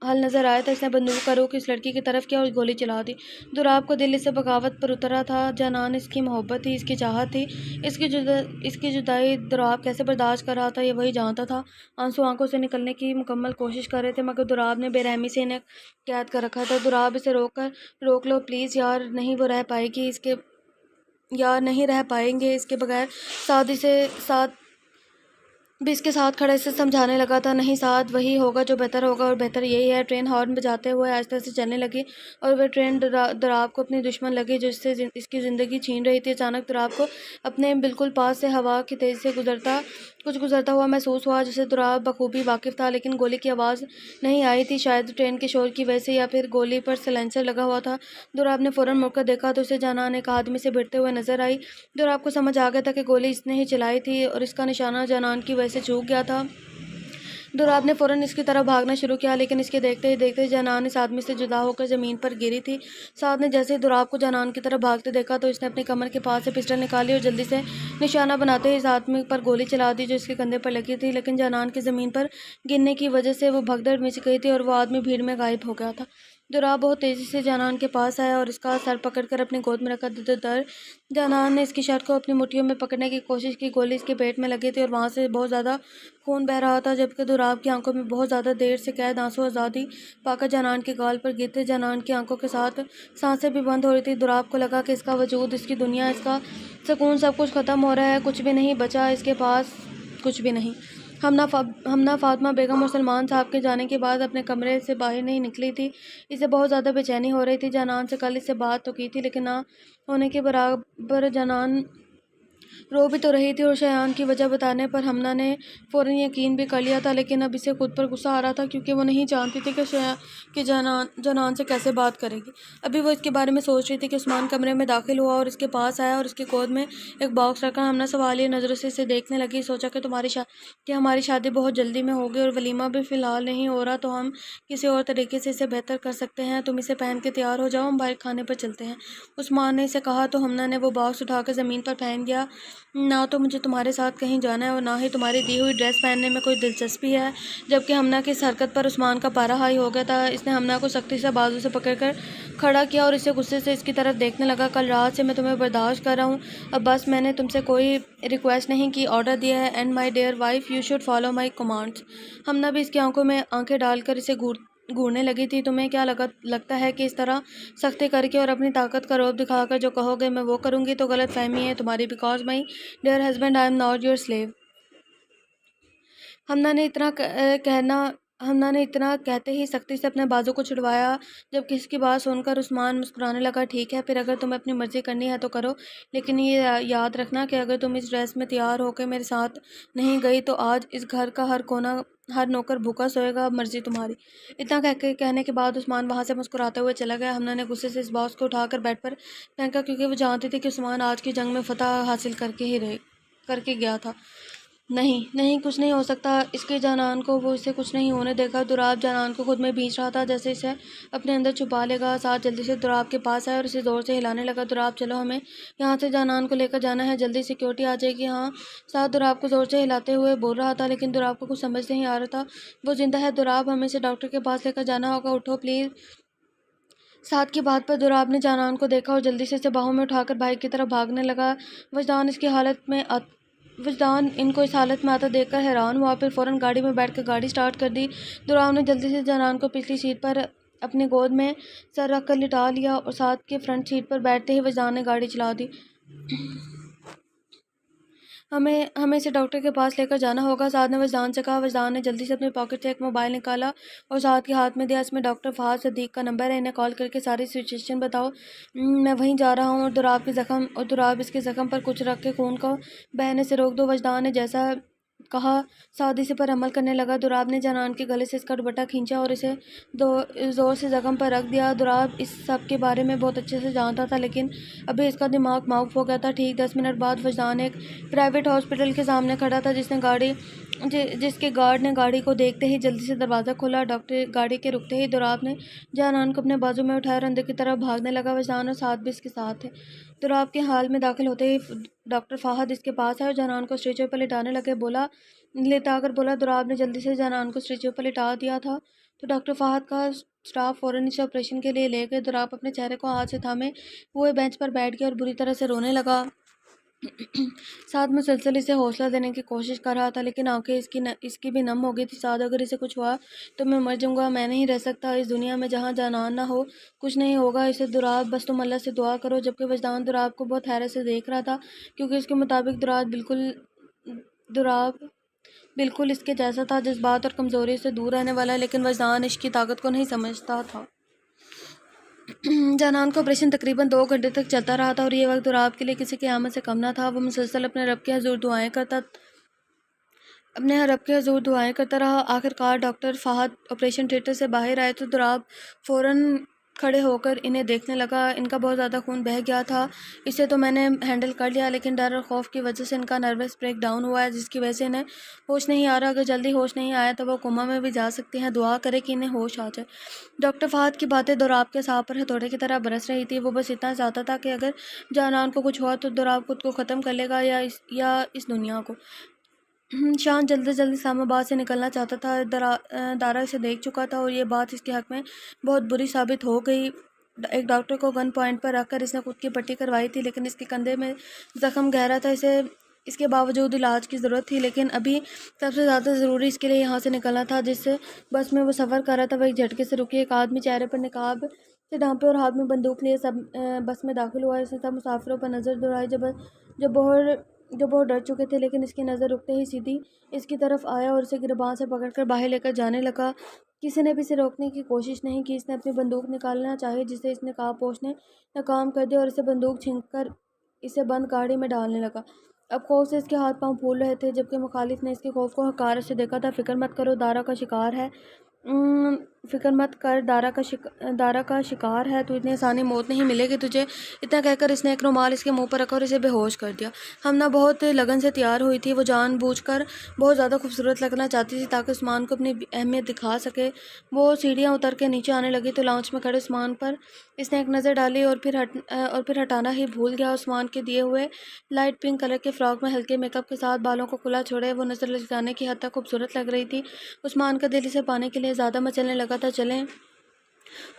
حل نظر آیا تھا۔ اس نے بندوق کا رخ اس لڑکی کی طرف کیا اور گولی چلا دی۔ دراب کو دل اس سے بغاوت پر اترا تھا۔ جانان اس کی محبت تھی، اس کی چاہت تھی۔ اس کی جدائی دراب کیسے برداشت کر رہا تھا، یہ وہی جانتا تھا۔ آنسو آنکھوں سے نکلنے کی مکمل کوشش کر رہے تھے، مگر دراب نے بے رحمی سے انہیں قید کر رکھا تھا۔ دراب اسے روک لو پلیز یار، نہیں وہ رہ پائے گی نہیں رہ پائیں گے اس کے بغیر۔ ساتھ بھی اس کے ساتھ کھڑا اسے سمجھانے لگا تھا، نہیں سعد، وہی ہوگا جو بہتر ہوگا، اور بہتر یہی ہے۔ ٹرین ہارن بجاتے ہوئے آہستہ سے چلنے لگی، اور وہ ٹرین دراب کو اپنی دشمن لگی جو اس سے اس کی زندگی چھین رہی تھی۔ اچانک دراب کو اپنے بالکل پاس سے ہوا کی تیزی سے کچھ گزرتا ہوا محسوس ہوا، جسے دراب بخوبی واقف تھا، لیکن گولی کی آواز نہیں آئی تھی۔ شاید ٹرین کے شور کی وجہ سے، یا پھر گولی پر سلنسر لگا ہوا تھا۔ دراب نے فوراً مڑ کر دیکھا تو اسے جانان ایک آدمی سے بھیڑتے ہوئے نظر آئی۔ دراب کو سمجھ آ گیا تھا کہ گولی اس نے ہی چلائی تھی، اور اس کا نشانہ جانان کی وجہ سے چوک گیا تھا۔ دراب نے فوراً اس کی طرف بھاگنا شروع کیا، لیکن اس کے دیکھتے ہی دیکھتے جانان اس آدمی سے جدا ہو کر زمین پر گری تھی۔ سعد نے جیسے ہی دراب کو جانان کی طرف بھاگتے دیکھا تو اس نے اپنی کمر کے پاس سے پسٹل نکالی اور جلدی سے نشانہ بناتے ہوئے اس آدمی پر گولی چلا دی جو اس کے کندھے پر لگی تھی، لیکن جانان کے زمین پر گرنے کی وجہ سے وہ بھگدڑ مچ گئی تھی اور وہ آدمی بھیڑ میں غائب ہو گیا تھا۔ دراب بہت تیزی سے جانان کے پاس آیا اور اس کا سر پکڑ کر اپنی گود میں رکھا۔ جانان نے اس کی شرٹ کو اپنی مٹھیوں میں پکڑنے کی کوشش کی۔ گولی اس کے پیٹ میں لگی تھی اور وہاں سے بہت زیادہ خون بہہ رہا تھا، جبکہ دراب کی آنکھوں میں بہت زیادہ دیر سے قید آنسو آزادی پا کر جانان کے گال پر گرتے۔ جانان کی آنکھوں کے ساتھ سانسیں بھی بند ہو رہی تھی۔ دراب کو لگا کہ اس کا وجود، اس کی دنیا، اس کا سکون، سب کچھ ختم ہو رہا ہے، کچھ بھی نہیں بچا اس کے پاس، کچھ بھی نہیں۔ ہمنا فاطمہ بیگم اور سلمان صاحب کے جانے کے بعد اپنے کمرے سے باہر نہیں نکلی تھی۔ اسے بہت زیادہ بے چینی ہو رہی تھی۔ جانان سے کل اس سے بات تو کی تھی، لیکن نہ ہونے کے برابر جانان رو بھی تو رہی تھی، اور شایان کی وجہ بتانے پر ہمنا نے فوراً یقین بھی کر لیا تھا، لیکن اب اسے خود پر غصہ آ رہا تھا کیونکہ وہ نہیں جانتی تھی کہ جانان سے کیسے بات کرے گی۔ ابھی وہ اس کے بارے میں سوچ رہی تھی کہ عثمان کمرے میں داخل ہوا اور اس کے پاس آیا اور اس کی گود میں ایک باکس رکھا۔ ہمنا سوالیہ نظروں سے اسے دیکھنے لگی۔ سوچا کہ ہماری شادی بہت جلدی میں ہوگی اور ولیمہ بھی فی الحال نہیں ہو رہا، تو ہم کسی اور طریقے سے اسے بہتر کر سکتے ہیں۔ تم اسے پہن کے تیار ہو جاؤ، ہم باہر کھانے پر چلتے ہیں، عثمان نے اسے کہا۔ تو ہمنا نے وہ باکس اٹھا کر زمین پر پھینک دیا۔ نہ تو مجھے تمہارے ساتھ کہیں جانا ہے اور نہ ہی تمہاری دی ہوئی ڈریس پہننے میں کوئی دلچسپی ہے۔ جبکہ ہمنا کی اس حرکت پر عثمان کا پارا ہائی ہو گیا تھا۔ اس نے ہمنا کو سختی سے بازو سے پکڑ کر کھڑا کیا اور اسے غصے سے اس کی طرف دیکھنے لگا۔ کل رات سے میں تمہیں برداشت کر رہا ہوں، اب بس، میں نے تم سے کوئی ریکویسٹ نہیں کی، آرڈر دیا ہے، and my dear wife you should follow my commands. Hamna بھی اس کی آنکھوں میں آنکھیں ڈال کر اسے گھورنے لگی تھی۔ تمہیں کیا لگتا ہے کہ اس طرح سختی کر کے اور اپنی طاقت کا روب دکھا کر جو کہو گے میں وہ کروں گی؟ تو غلط فہمی ہے تمہاری، because my dear husband I am not your slave. Hamna نے اتنا کہتے ہی سختی سے اپنے بازو کو چھڑوایا، جبکہ اس کی بات سن کر عثمان مسکرانے لگا۔ ٹھیک ہے، پھر اگر تمہیں اپنی مرضی کرنی ہے تو کرو، لیکن یہ یاد رکھنا کہ اگر تم اس ڈریس میں تیار ہو کے میرے ساتھ نہیں گئی تو آج اس گھر کا ہر نوکر بھوکا سوئے گا، اب مرضی تمہاری۔ اتنا کہنے کے بعد عثمان وہاں سے مسکراتے ہوئے چلا گیا۔ ہمنا نے غصے سے اس باکس کو اٹھا کر بیڈ پر پھینکا، کیونکہ وہ جانتی تھی کہ عثمان آج کی جنگ میں فتح حاصل کر کے گیا تھا۔ نہیں، کچھ نہیں ہو سکتا اس کے جانان کو، وہ اسے کچھ نہیں ہونے دے گا۔ دراب جانان کو خود میں بھینچ رہا تھا، جیسے اسے اپنے اندر چھپا لے گا۔ ساتھ جلدی سے دراب کے پاس آیا اور اسے زور سے ہلانے لگا۔ دراب چلو، ہمیں یہاں سے جانان کو لے کر جانا ہے، جلدی سیکیورٹی آ جائے گی۔ ہاں، ساتھ دراب کو زور سے ہلاتے ہوئے بول رہا تھا، لیکن دراب کو کچھ سمجھ نہیں آ رہا تھا۔ وہ زندہ ہے دراب، ہمیں اسے ڈاکٹر کے پاس لے کر جانا ہوگا، اٹھو پلیز۔ ساتھ کی بات پر دراب نے جانان کو دیکھا اور جلدی سے اسے باہوں میں اٹھا کر باہر کی طرف بھاگنے لگا۔ وجدان ان کو اس حالت میں آتا دیکھ کر حیران ہوا، پھر فوراً گاڑی میں بیٹھ کر گاڑی سٹارٹ کر دی۔ دراب نے جلدی سے جانان کو پچھلی سیٹ پر اپنی گود میں سر رکھ کر لٹا لیا اور ساتھ کے فرنٹ سیٹ پر بیٹھتے ہی وجدان نے گاڑی چلا دی۔ ہمیں اسے ڈاکٹر کے پاس لے کر جانا ہوگا، سعد نے وجدان سے کہا۔ وجدان نے جلدی سے اپنی پاکٹ سے ایک موبائل نکالا اور سعد کے ہاتھ میں دیا۔ اس میں ڈاکٹر فہد صدیق کا نمبر ہے، انہیں کال کر کے ساری سچویشن بتاؤ، میں وہیں جا رہا ہوں، اور دوراب اس کے زخم پر کچھ رکھ کے خون کو بہنے سے روک دو۔ وجدان نے جیسا کہا سعد اسی پر عمل کرنے لگا۔ دوراب نے جنان کے گلے سے اس کا دوپٹہ کھینچا اور اسے زور سے زخم پر رکھ دیا۔ دوراب اس سب کے بارے میں بہت اچھے سے جانتا تھا، لیکن ابھی اس کا دماغ معاف ہو گیا تھا۔ ٹھیک 10 منٹ بعد وجدان ایک پرائیویٹ ہاسپٹل کے سامنے کھڑا تھا، جس کے گارڈ نے گاڑی کو دیکھتے ہی جلدی سے دروازہ کھولا۔ ڈاکٹر گاڑی کے رکتے ہی دوراب نے جنان کو اپنے بازو میں اٹھایا اور اندر کی طرف بھاگنے لگا۔ وجدان اور سعد بھی اس کے ساتھ تھے۔ دوراب کے حال میں داخل ہوتے ہی ڈاکٹر فہد اس کے پاس آئے اور جنان کو اسٹریچر پر لٹا کر بولا۔ دوراب نے جلدی سے جنان کو اسٹریچر پر لٹا دیا تھا تو ڈاکٹر فہد کا اسٹاف فوراً اسے آپریشن کے لیے لے گئے۔ دوراب اپنے چہرے کو ہاتھ سے تھامے ہوئے بینچ پر بیٹھ گیا اور بری طرح سے رونے لگا۔ سعد مسلسل اسے حوصلہ دینے کی کوشش کر رہا تھا، لیکن آنکھیں اس کی بھی نم ہو گئی تھی۔ سعد، اگر اسے کچھ ہوا تو میں مر جاؤں گا، میں نہیں رہ سکتا اس دنیا میں جہاں جنان نہ ہو، کچھ نہیں ہوگا اسے۔ دوراب، بس تم اللہ سے دعا کرو۔ جبکہ وجدان دوراب کو بہت حیرت سے دیکھ رہا تھا، کیونکہ اس کے مطابق دوراب بالکل اس کے جیسا تھا، جذبات اور کمزوری سے دور رہنے والا، لیکن وجدان عشق کی طاقت کو نہیں سمجھتا تھا۔ جنان کا آپریشن تقریباً 2 گھنٹے تک چلتا رہا تھا اور یہ وقت دوراب کے لیے کسی قیامت سے کم نہ تھا۔ وہ مسلسل اپنے رب کے حضور دعائیں کرتا رہا۔ آخرکار ڈاکٹر فہد آپریشن تھیٹر سے باہر آئے تو دوراب فوراً کھڑے ہو کر انہیں دیکھنے لگا۔ ان کا بہت زیادہ خون بہہ گیا تھا۔ اسے تو میں نے ہینڈل کر لیا، لیکن ڈر اور خوف کی وجہ سے ان کا نروس بریک ڈاؤن ہوا ہے، جس کی وجہ سے انہیں ہوش نہیں آ رہا۔ اگر جلدی ہوش نہیں آیا تو وہ کوما میں بھی جا سکتے ہیں، دعا کرے کہ انہیں ہوش آ جائے۔ ڈاکٹر فہد کی باتیں دوراب کے اعصاب پر ہتھوڑے کی طرح برس رہی تھی۔ وہ بس اتنا چاہتا تھا کہ اگر جنان کو کچھ ہوا تو دوراب خود کو ختم کر لے گا یا اس دنیا کو۔ شان جلدی اسلام آباد سے نکلنا چاہتا تھا۔ دارا اسے دیکھ چکا تھا اور یہ بات اس کے حق میں بہت بری ثابت ہو گئی۔ ایک ڈاکٹر کو گن پوائنٹ پر رکھ کر اس نے خود کی پٹی کروائی تھی، لیکن اس کے کندھے میں زخم گہرا تھا، اس کے باوجود علاج کی ضرورت تھی۔ لیکن ابھی سب سے زیادہ ضروری اس کے لیے یہاں سے نکلنا تھا۔ جس بس میں وہ سفر کر رہا تھا وہ ایک جھٹکے سے رکی۔ ایک آدمی چہرے پر نقاب سے ڈھانپے اور ہاتھ میں بندوق لیے بس میں داخل ہوا۔ اس نے سب مسافروں پر نظر دوڑائی جو بہت ڈر چکے تھے، لیکن اس کی نظر رکتے ہی سیدھی اس کی طرف آیا اور اسے گریباں سے پکڑ کر باہر لے کر جانے لگا۔ کسی نے بھی اسے روکنے کی کوشش نہیں کی۔ اس نے اپنی بندوق نکالنا چاہی، جسے اس نقاب پوش نے ناکام کر دیا اور اسے بندوق چھینک کر اسے بند گاڑی میں ڈالنے لگا۔ اب خوف سے اس کے ہاتھ پاؤں پھول رہے تھے، جبکہ مخالف نے اس کے خوف کو حقارت سے دیکھا تھا۔ فکر مت کر، دارا کا شکار ہے، تو اتنی آسانی موت نہیں ملے گی تجھے۔ اتنا کہہ کر اس نے ایک رومال اس کے منہ پر رکھا اور اسے بے ہوش کر دیا۔ ہمنا بہت لگن سے تیار ہوئی تھی۔ وہ جان بوجھ کر بہت زیادہ خوبصورت لگنا چاہتی تھی تاکہ عثمان کو اپنی اہمیت دکھا سکے۔ وہ سیڑھیاں اتر کے نیچے آنے لگی تو لاؤنج میں کھڑے عثمان پر اس نے ایک نظر ڈالی اور پھر ہٹانا ہی بھول گیا۔ عثمان کے دیے ہوئے لائٹ پنک کلر کے فراک میں ہلکے میک اپ کے ساتھ بالوں کو کھلا چھوڑے وہ نظر لچکانے کی حد تک خوبصورت لگ رہی تھی۔ عثمان کا دل اسے پانے کے لیے زیادہ مچلنے لگا تھا۔ چلیں۔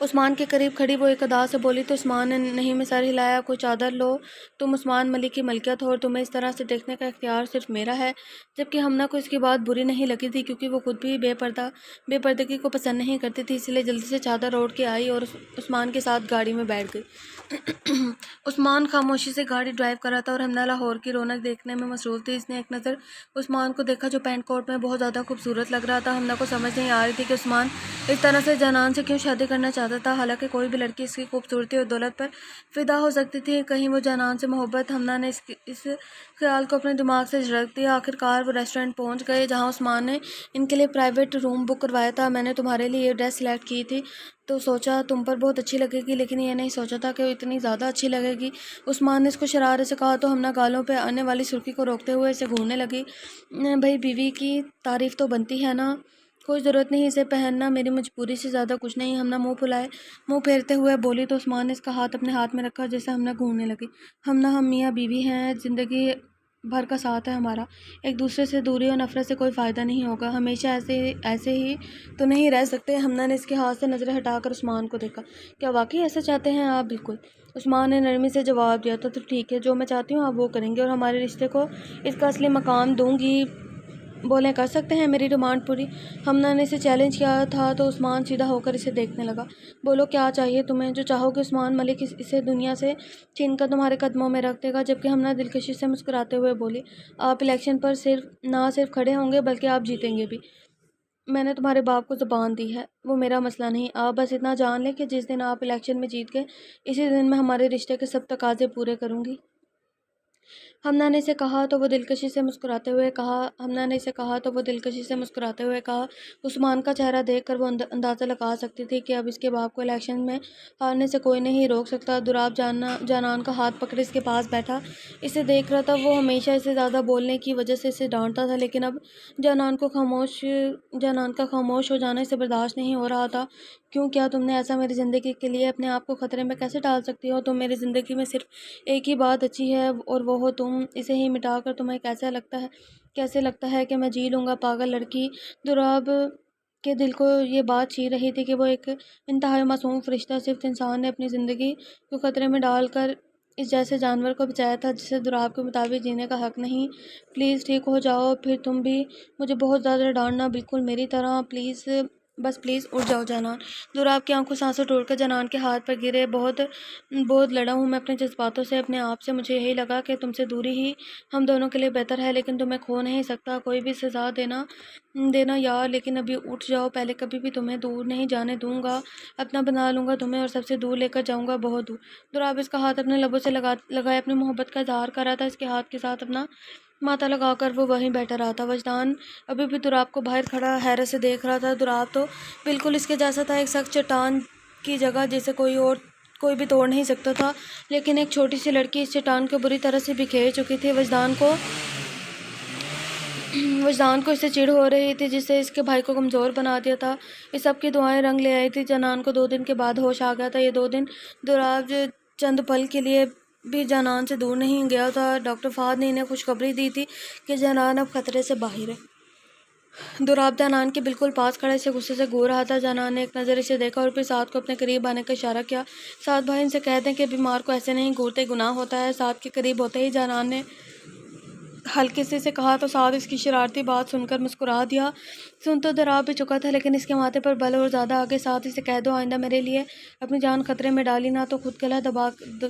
عثمان کے قریب کھڑی وہ ایک ادا سے بولی تو عثمان نے نہیں میں سر ہلایا۔ کوئی چادر لو، تم عثمان ملک کی ملکیت ہو اور تمہیں اس طرح سے دیکھنے کا اختیار صرف میرا ہے۔ جبکہ ہمنا کو اس کی بات بری نہیں لگی تھی، کیونکہ وہ خود بھی بے پردگی کو پسند نہیں کرتی تھی، اس لیے جلدی سے چادر اوڑھ کے آئی اور عثمان کے ساتھ گاڑی میں بیٹھ گئی۔ عثمان خاموشی سے گاڑی ڈرائیو کر رہا تھا اور ہمنا لاہور کی رونق دیکھنے میں مصروف تھی۔ اس نے ایک نظر عثمان کو دیکھا جو پینٹ کوٹ میں بہت زیادہ خوبصورت لگ رہا تھا۔ ہمنا کو سمجھ نہیں آ رہی تھی کہ عثمان اس طرح سے جنان سے کیوں شادی کرنا چاہتا تھا، حالانکہ کوئی بھی لڑکی اس کی خوبصورتی اور دولت پر فدا ہو سکتی تھی، کہیں وہ جنان سے محبت۔ ہمنا نے اس خیال کو اپنے دماغ سے جھڑک دیا۔ آخرکار وہ ریسٹورینٹ پہنچ گئے جہاں عثمان نے ان کے لیے پرائیویٹ روم بک کروایا تھا۔ میں نے تمہارے لیے یہ ڈریس سلیکٹ کی تھی تو سوچا تم پر بہت اچھی لگے گی، لیکن یہ نہیں سوچا تھا کہ وہ اتنی زیادہ اچھی لگے گی، عثمان نے اس کو شرارت سے کہا تو ہمنا گالوں پہ آنے والی سرخی کو روکتے ہوئے اسے گھورنے لگی۔ بھئی بیوی کی تعریف تو بنتی ہے نا، کوئی ضرورت نہیں اسے پہننا، میری مجبوری سے زیادہ کچھ نہیں۔ ہمنا منہ پھیرتے ہوئے بولی تو عثمان نے اس کا ہاتھ اپنے ہاتھ میں رکھا جیسے ہمنا گھورنے لگی۔ ہم میاں بیوی ہیں، زندگی بھر کا ساتھ ہے ہمارا، ایک دوسرے سے دوری اور نفرت سے کوئی فائدہ نہیں ہوگا، ہمیشہ ایسے ہی تو نہیں رہ سکتے۔ ہمنا نے اس کے ہاتھ سے نظریں ہٹا کر عثمان کو دیکھا۔ کیا واقعی ایسا چاہتے ہیں آپ؟ بالکل، عثمان نے نرمی سے جواب دیا۔ تو ٹھیک ہے، جو میں چاہتی ہوں آپ وہ کریں گے اور ہمارے رشتے کو اس کا اصلی مقام دوں گی۔ بولیں کر سکتے ہیں میری ڈیمانڈ پوری۔ ہمنا نے اسے چیلنج کیا تھا تو عثمان سیدھا ہو کر اسے دیکھنے لگا۔ بولو کیا چاہیے تمہیں، جو چاہو گے عثمان ملک اسے دنیا سے چھین کر تمہارے قدموں میں رکھ دے گا۔ جبکہ ہمنا دلکشی سے مسکراتے ہوئے بولی، آپ الیکشن پر نہ صرف کھڑے ہوں گے بلکہ آپ جیتیں گے بھی۔ میں نے تمہارے باپ کو زبان دی ہے، وہ میرا مسئلہ نہیں۔ آپ بس اتنا جان لیں کہ جس دن آپ الیکشن میں جیت گئے اسی دن میں ہمارے رشتے کے سب تقاضے پورے کروں گی۔ ہمنا نے اسے کہا تو وہ دلکشی سے مسکراتے ہوئے کہا عثمان کا چہرہ دیکھ کر وہ اندازہ لگا سکتی تھی کہ اب اس کے باپ کو الیکشن میں ہارنے سے کوئی نہیں روک سکتا۔ دراب جانان کا ہاتھ پکڑے اس کے پاس بیٹھا اسے دیکھ رہا تھا۔ وہ ہمیشہ اسے زیادہ بولنے کی وجہ سے اسے ڈانٹتا تھا، لیکن اب جانان کا خاموش ہو جانا اسے برداشت نہیں ہو رہا تھا۔ کیوں، کیا تم نے ایسا میری زندگی کے لیے اپنے آپ کو خطرے میں کیسے ڈال سکتی ہو؟ تم میری زندگی میں صرف ایک ہی بات اچھی ہے اور وہ ہو تم۔ اسے ہی مٹا کر تمہیں کیسے لگتا ہے کہ میں جی لوں گا؟ پاگل لڑکی۔ دراب کے دل کو یہ بات چھی رہی تھی کہ وہ ایک انتہائی معصوم فرشتہ صرف انسان نے اپنی زندگی کو خطرے میں ڈال کر اس جیسے جانور کو بچایا تھا جسے دراب کے مطابق جینے کا حق نہیں۔ پلیز ٹھیک ہو جاؤ، پھر تم بھی مجھے بہت زیادہ ڈانٹنا، بالکل میری طرح۔ پلیز اٹھ جاؤ جانان۔ دراب کی آنکھوں سے آنسو ٹوٹ کر جانان کے ہاتھ پر گرے۔ بہت لڑا ہوں میں اپنے جذباتوں سے، اپنے آپ سے۔ مجھے یہی لگا کہ تم سے دوری ہی ہم دونوں کے لیے بہتر ہے، لیکن تمہیں کھو نہیں سکتا کوئی بھی سزا دینا یار۔ لیکن ابھی اٹھ جاؤ، پہلے کبھی بھی تمہیں دور نہیں جانے دوں گا، اپنا بنا لوں گا تمہیں اور سب سے دور لے کر جاؤں گا، بہت دور۔ دراب اس کا ہاتھ اپنے لبوں سے لگائے اپنی محبت کا اظہار کر رہا تھا۔ اس کے ہاتھ کے ساتھ اپنا ماتھا لگا کر وہ وہیں بیٹھا رہا تھا۔ وجدان ابھی بھی دراب کو باہر کھڑا حیرت سے دیکھ رہا تھا۔ دراب تو بالکل اس کے جیسا تھا، ایک سخت چٹان کی جگہ جسے کوئی بھی توڑ نہیں سکتا تھا، لیکن ایک چھوٹی سی لڑکی اس چٹان کو بری طرح سے بکھیر چکی تھی۔ وجدان کو اس سے چڑ ہو رہی تھی جس سے اس کے بھائی کو کمزور بنا دیا تھا۔ اس سب کی دعائیں رنگ لے آئی تھی۔ جانان کو 2 دن کے بعد ہوش آ گیا تھا۔ یہ 2 دن دراب چند پل کے لیے بھی جانان سے دور نہیں گیا تھا۔ ڈاکٹر فہد نے انہیں خوشخبری دی تھی کہ جانان اب خطرے سے باہر ہے۔ دراب جانان کے بالکل پاس کھڑا اسے غصے سے گھور رہا تھا۔ جانان نے ایک نظر اسے دیکھا اور پھر سعد کو اپنے قریب آنے کا اشارہ کیا۔ سعد بھائی، ان سے کہہ دیں کہ بیمار کو ایسے نہیں گھورتے، گناہ ہوتا ہے۔ سعد کے قریب ہوتے ہی جانان نے ہلکے سے کہا تو سعد اس کی شرارتی بات سن کر مسکرا دیا۔ سن تو دراب بھی چکا تھا، لیکن اس کے ماتھے پر بل اور زیادہ آگے۔ سعد، اسے کہہ دو آئندہ میرے لیے اپنی جان خطرے میں ڈالی نہ تو خود گلا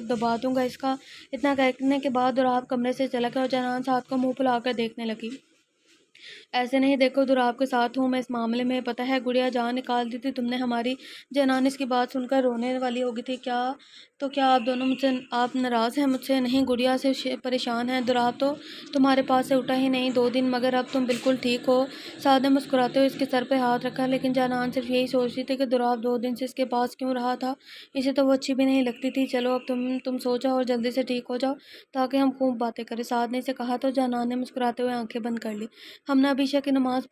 دبا دوں گا اس کا۔ اتنا کہنے کے بعد دراب کمرے سے چلا گیا اور جانان سعد کو منہ پھلا کر دیکھنے لگی۔ ایسے نہیں دیکھو، دراب کے ساتھ ہوں میں اس معاملے میں، پتہ ہے گڑیا جان نکال دی تھی تم نے ہماری۔ جانان اس کی بات سن کر رونے والی ہو گئی تھی۔ کیا آپ دونوں آپ ناراض ہیں مجھ سے؟ نہیں، گڑیا سے پریشان ہیں۔ دراب تو تمہارے پاس سے اٹھا ہی نہیں 2 دن، مگر اب تم بالکل ٹھیک ہو۔ سعد نے مسکراتے ہوئے اس کے سر پہ ہاتھ رکھا، لیکن جانان صرف یہی سوچتی تھی کہ دراب 2 دن سے اس کے پاس کیوں رہا تھا، اسے تو وہ اچھی بھی نہیں لگتی تھی۔ چلو اب تم سو جاؤ اور جلدی سے ٹھیک ہو جاؤ تاکہ ہم خوب باتیں کریں، سعد نے اسے کہا تو جانان نے مسکراتے ہوئے آنکھیں بند کر لی۔ ہمنا عشاء کی نماز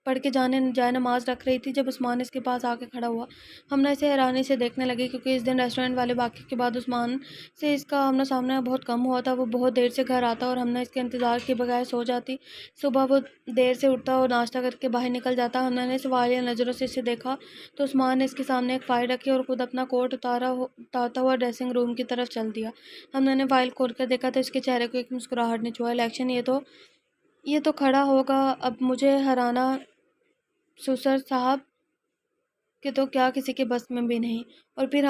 پڑھ کے جائے نماز رکھ رہی تھی جب عثمان اس کے پاس آ کے کھڑا ہوا۔ ہمنا اسے حیرانی سے دیکھنے لگی کیونکہ اس دن ریسٹورنٹ والے واقعے کے بعد عثمان سے اس کا آمنا سامنا بہت کم ہوا تھا۔ وہ بہت دیر سے گھر آتا اور ہمنا اس کے انتظار کے بغیر سو جاتی۔ صبح وہ دیر سے اٹھتا اور ناشتہ کر کے باہر نکل جاتا۔ ہمنا نے سوالیہ نظروں سے اسے دیکھا تو عثمان نے اس کے سامنے ایک فائل رکھی اور خود اپنا کوٹ اتارتا ہوا ڈریسنگ روم کی طرف چل دیا۔ ہمنا نے فائل کھول کر دیکھا تو اس کے چہرے کو ایک مسکراہٹ نے چھوا۔ الیکشن یہ تو کھڑا ہوگا اب مجھے ہرانا سسر صاحب کہ تو کیا کسی کے بس میں بھی نہیں۔ اور پھر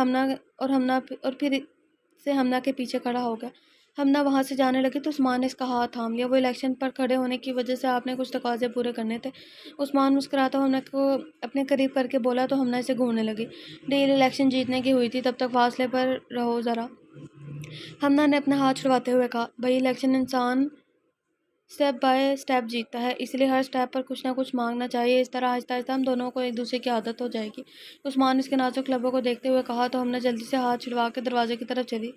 سے ہمنا کے پیچھے کھڑا ہو گیا۔ ہمنا وہاں سے جانے لگی تو عثمان نے اس کا ہاتھ تھام لیا۔ وہ الیکشن پر کھڑے ہونے کی وجہ سے آپ نے کچھ تقاضے پورے کرنے تھے۔ عثمان مسکراتا ہمنا کو اپنے قریب کر کے بولا تو ہمنا اسے گھورنے لگی۔ ڈیل الیکشن جیتنے کی ہوئی تھی، تب تک فاصلے پر رہو ذرا، ہمنا نے اپنا ہاتھ چھڑواتے ہوئے کہا۔ بھئی الیکشن انسان سٹیپ بائی سٹیپ جیتتا ہے، اس لیے ہر سٹیپ پر کچھ نہ کچھ مانگنا چاہیے، اس طرح آہستہ آہستہ ہم دونوں کو ایک دوسرے کی عادت ہو جائے گی۔ عثمان اس کے نازک لبوں کو دیکھتے ہوئے کہا تو ہمنا جلدی سے ہاتھ چھڑوا کے دروازے کی طرف چلی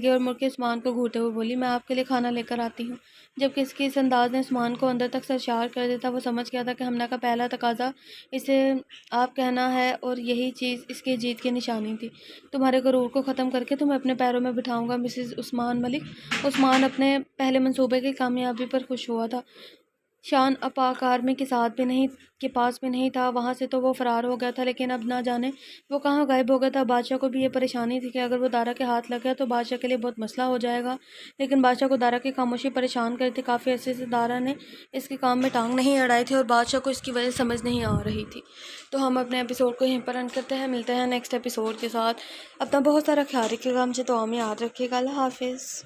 گئی اور مڑ کے عثمان کو گھورتے ہوئے بولی، میں آپ کے لیے کھانا لے کر آتی ہوں۔ جبکہ اس کی اس انداز نے عثمان کو اندر تک سرشار کر دیا تھا۔ وہ سمجھ گیا تھا کہ ہمنا کا پہلا تقاضا اسے آپ کہنا ہے اور یہی چیز اس کی جیت کی نشانی تھی۔ تمہارے غرور کو ختم کر کے تمہیں اپنے پیروں میں بٹھاؤں گا مسز عثمان ملک۔ عثمان اپنے پہلے منصوبے کی کامیابی پر خوش ہوا تھا۔ شان اپاک آرمی کے پاس بھی نہیں تھا، وہاں سے تو وہ فرار ہو گیا تھا، لیکن اب نہ جانے وہ کہاں غائب ہو گیا تھا۔ بادشاہ کو بھی یہ پریشانی تھی کہ اگر وہ دارا کے ہاتھ لگ گیا تو بادشاہ کے لیے بہت مسئلہ ہو جائے گا، لیکن بادشاہ کو دارا کی خاموشی پریشان کری تھی۔ کافی عرصے سے دارا نے اس کے کام میں ٹانگ نہیں اڑائی تھی اور بادشاہ کو اس کی وجہ سمجھ نہیں آ رہی تھی۔ تو ہم اپنے ایپیسوڈ کو یہیں پر اینڈ کرتے ہیں، ملتے ہیں نیکسٹ ایپیسوڈ کے ساتھ۔ اپنا بہت سارا خیال رکھیے گا، ہم سے دعا میں یاد رکھیے گا۔ اللہ حافظ۔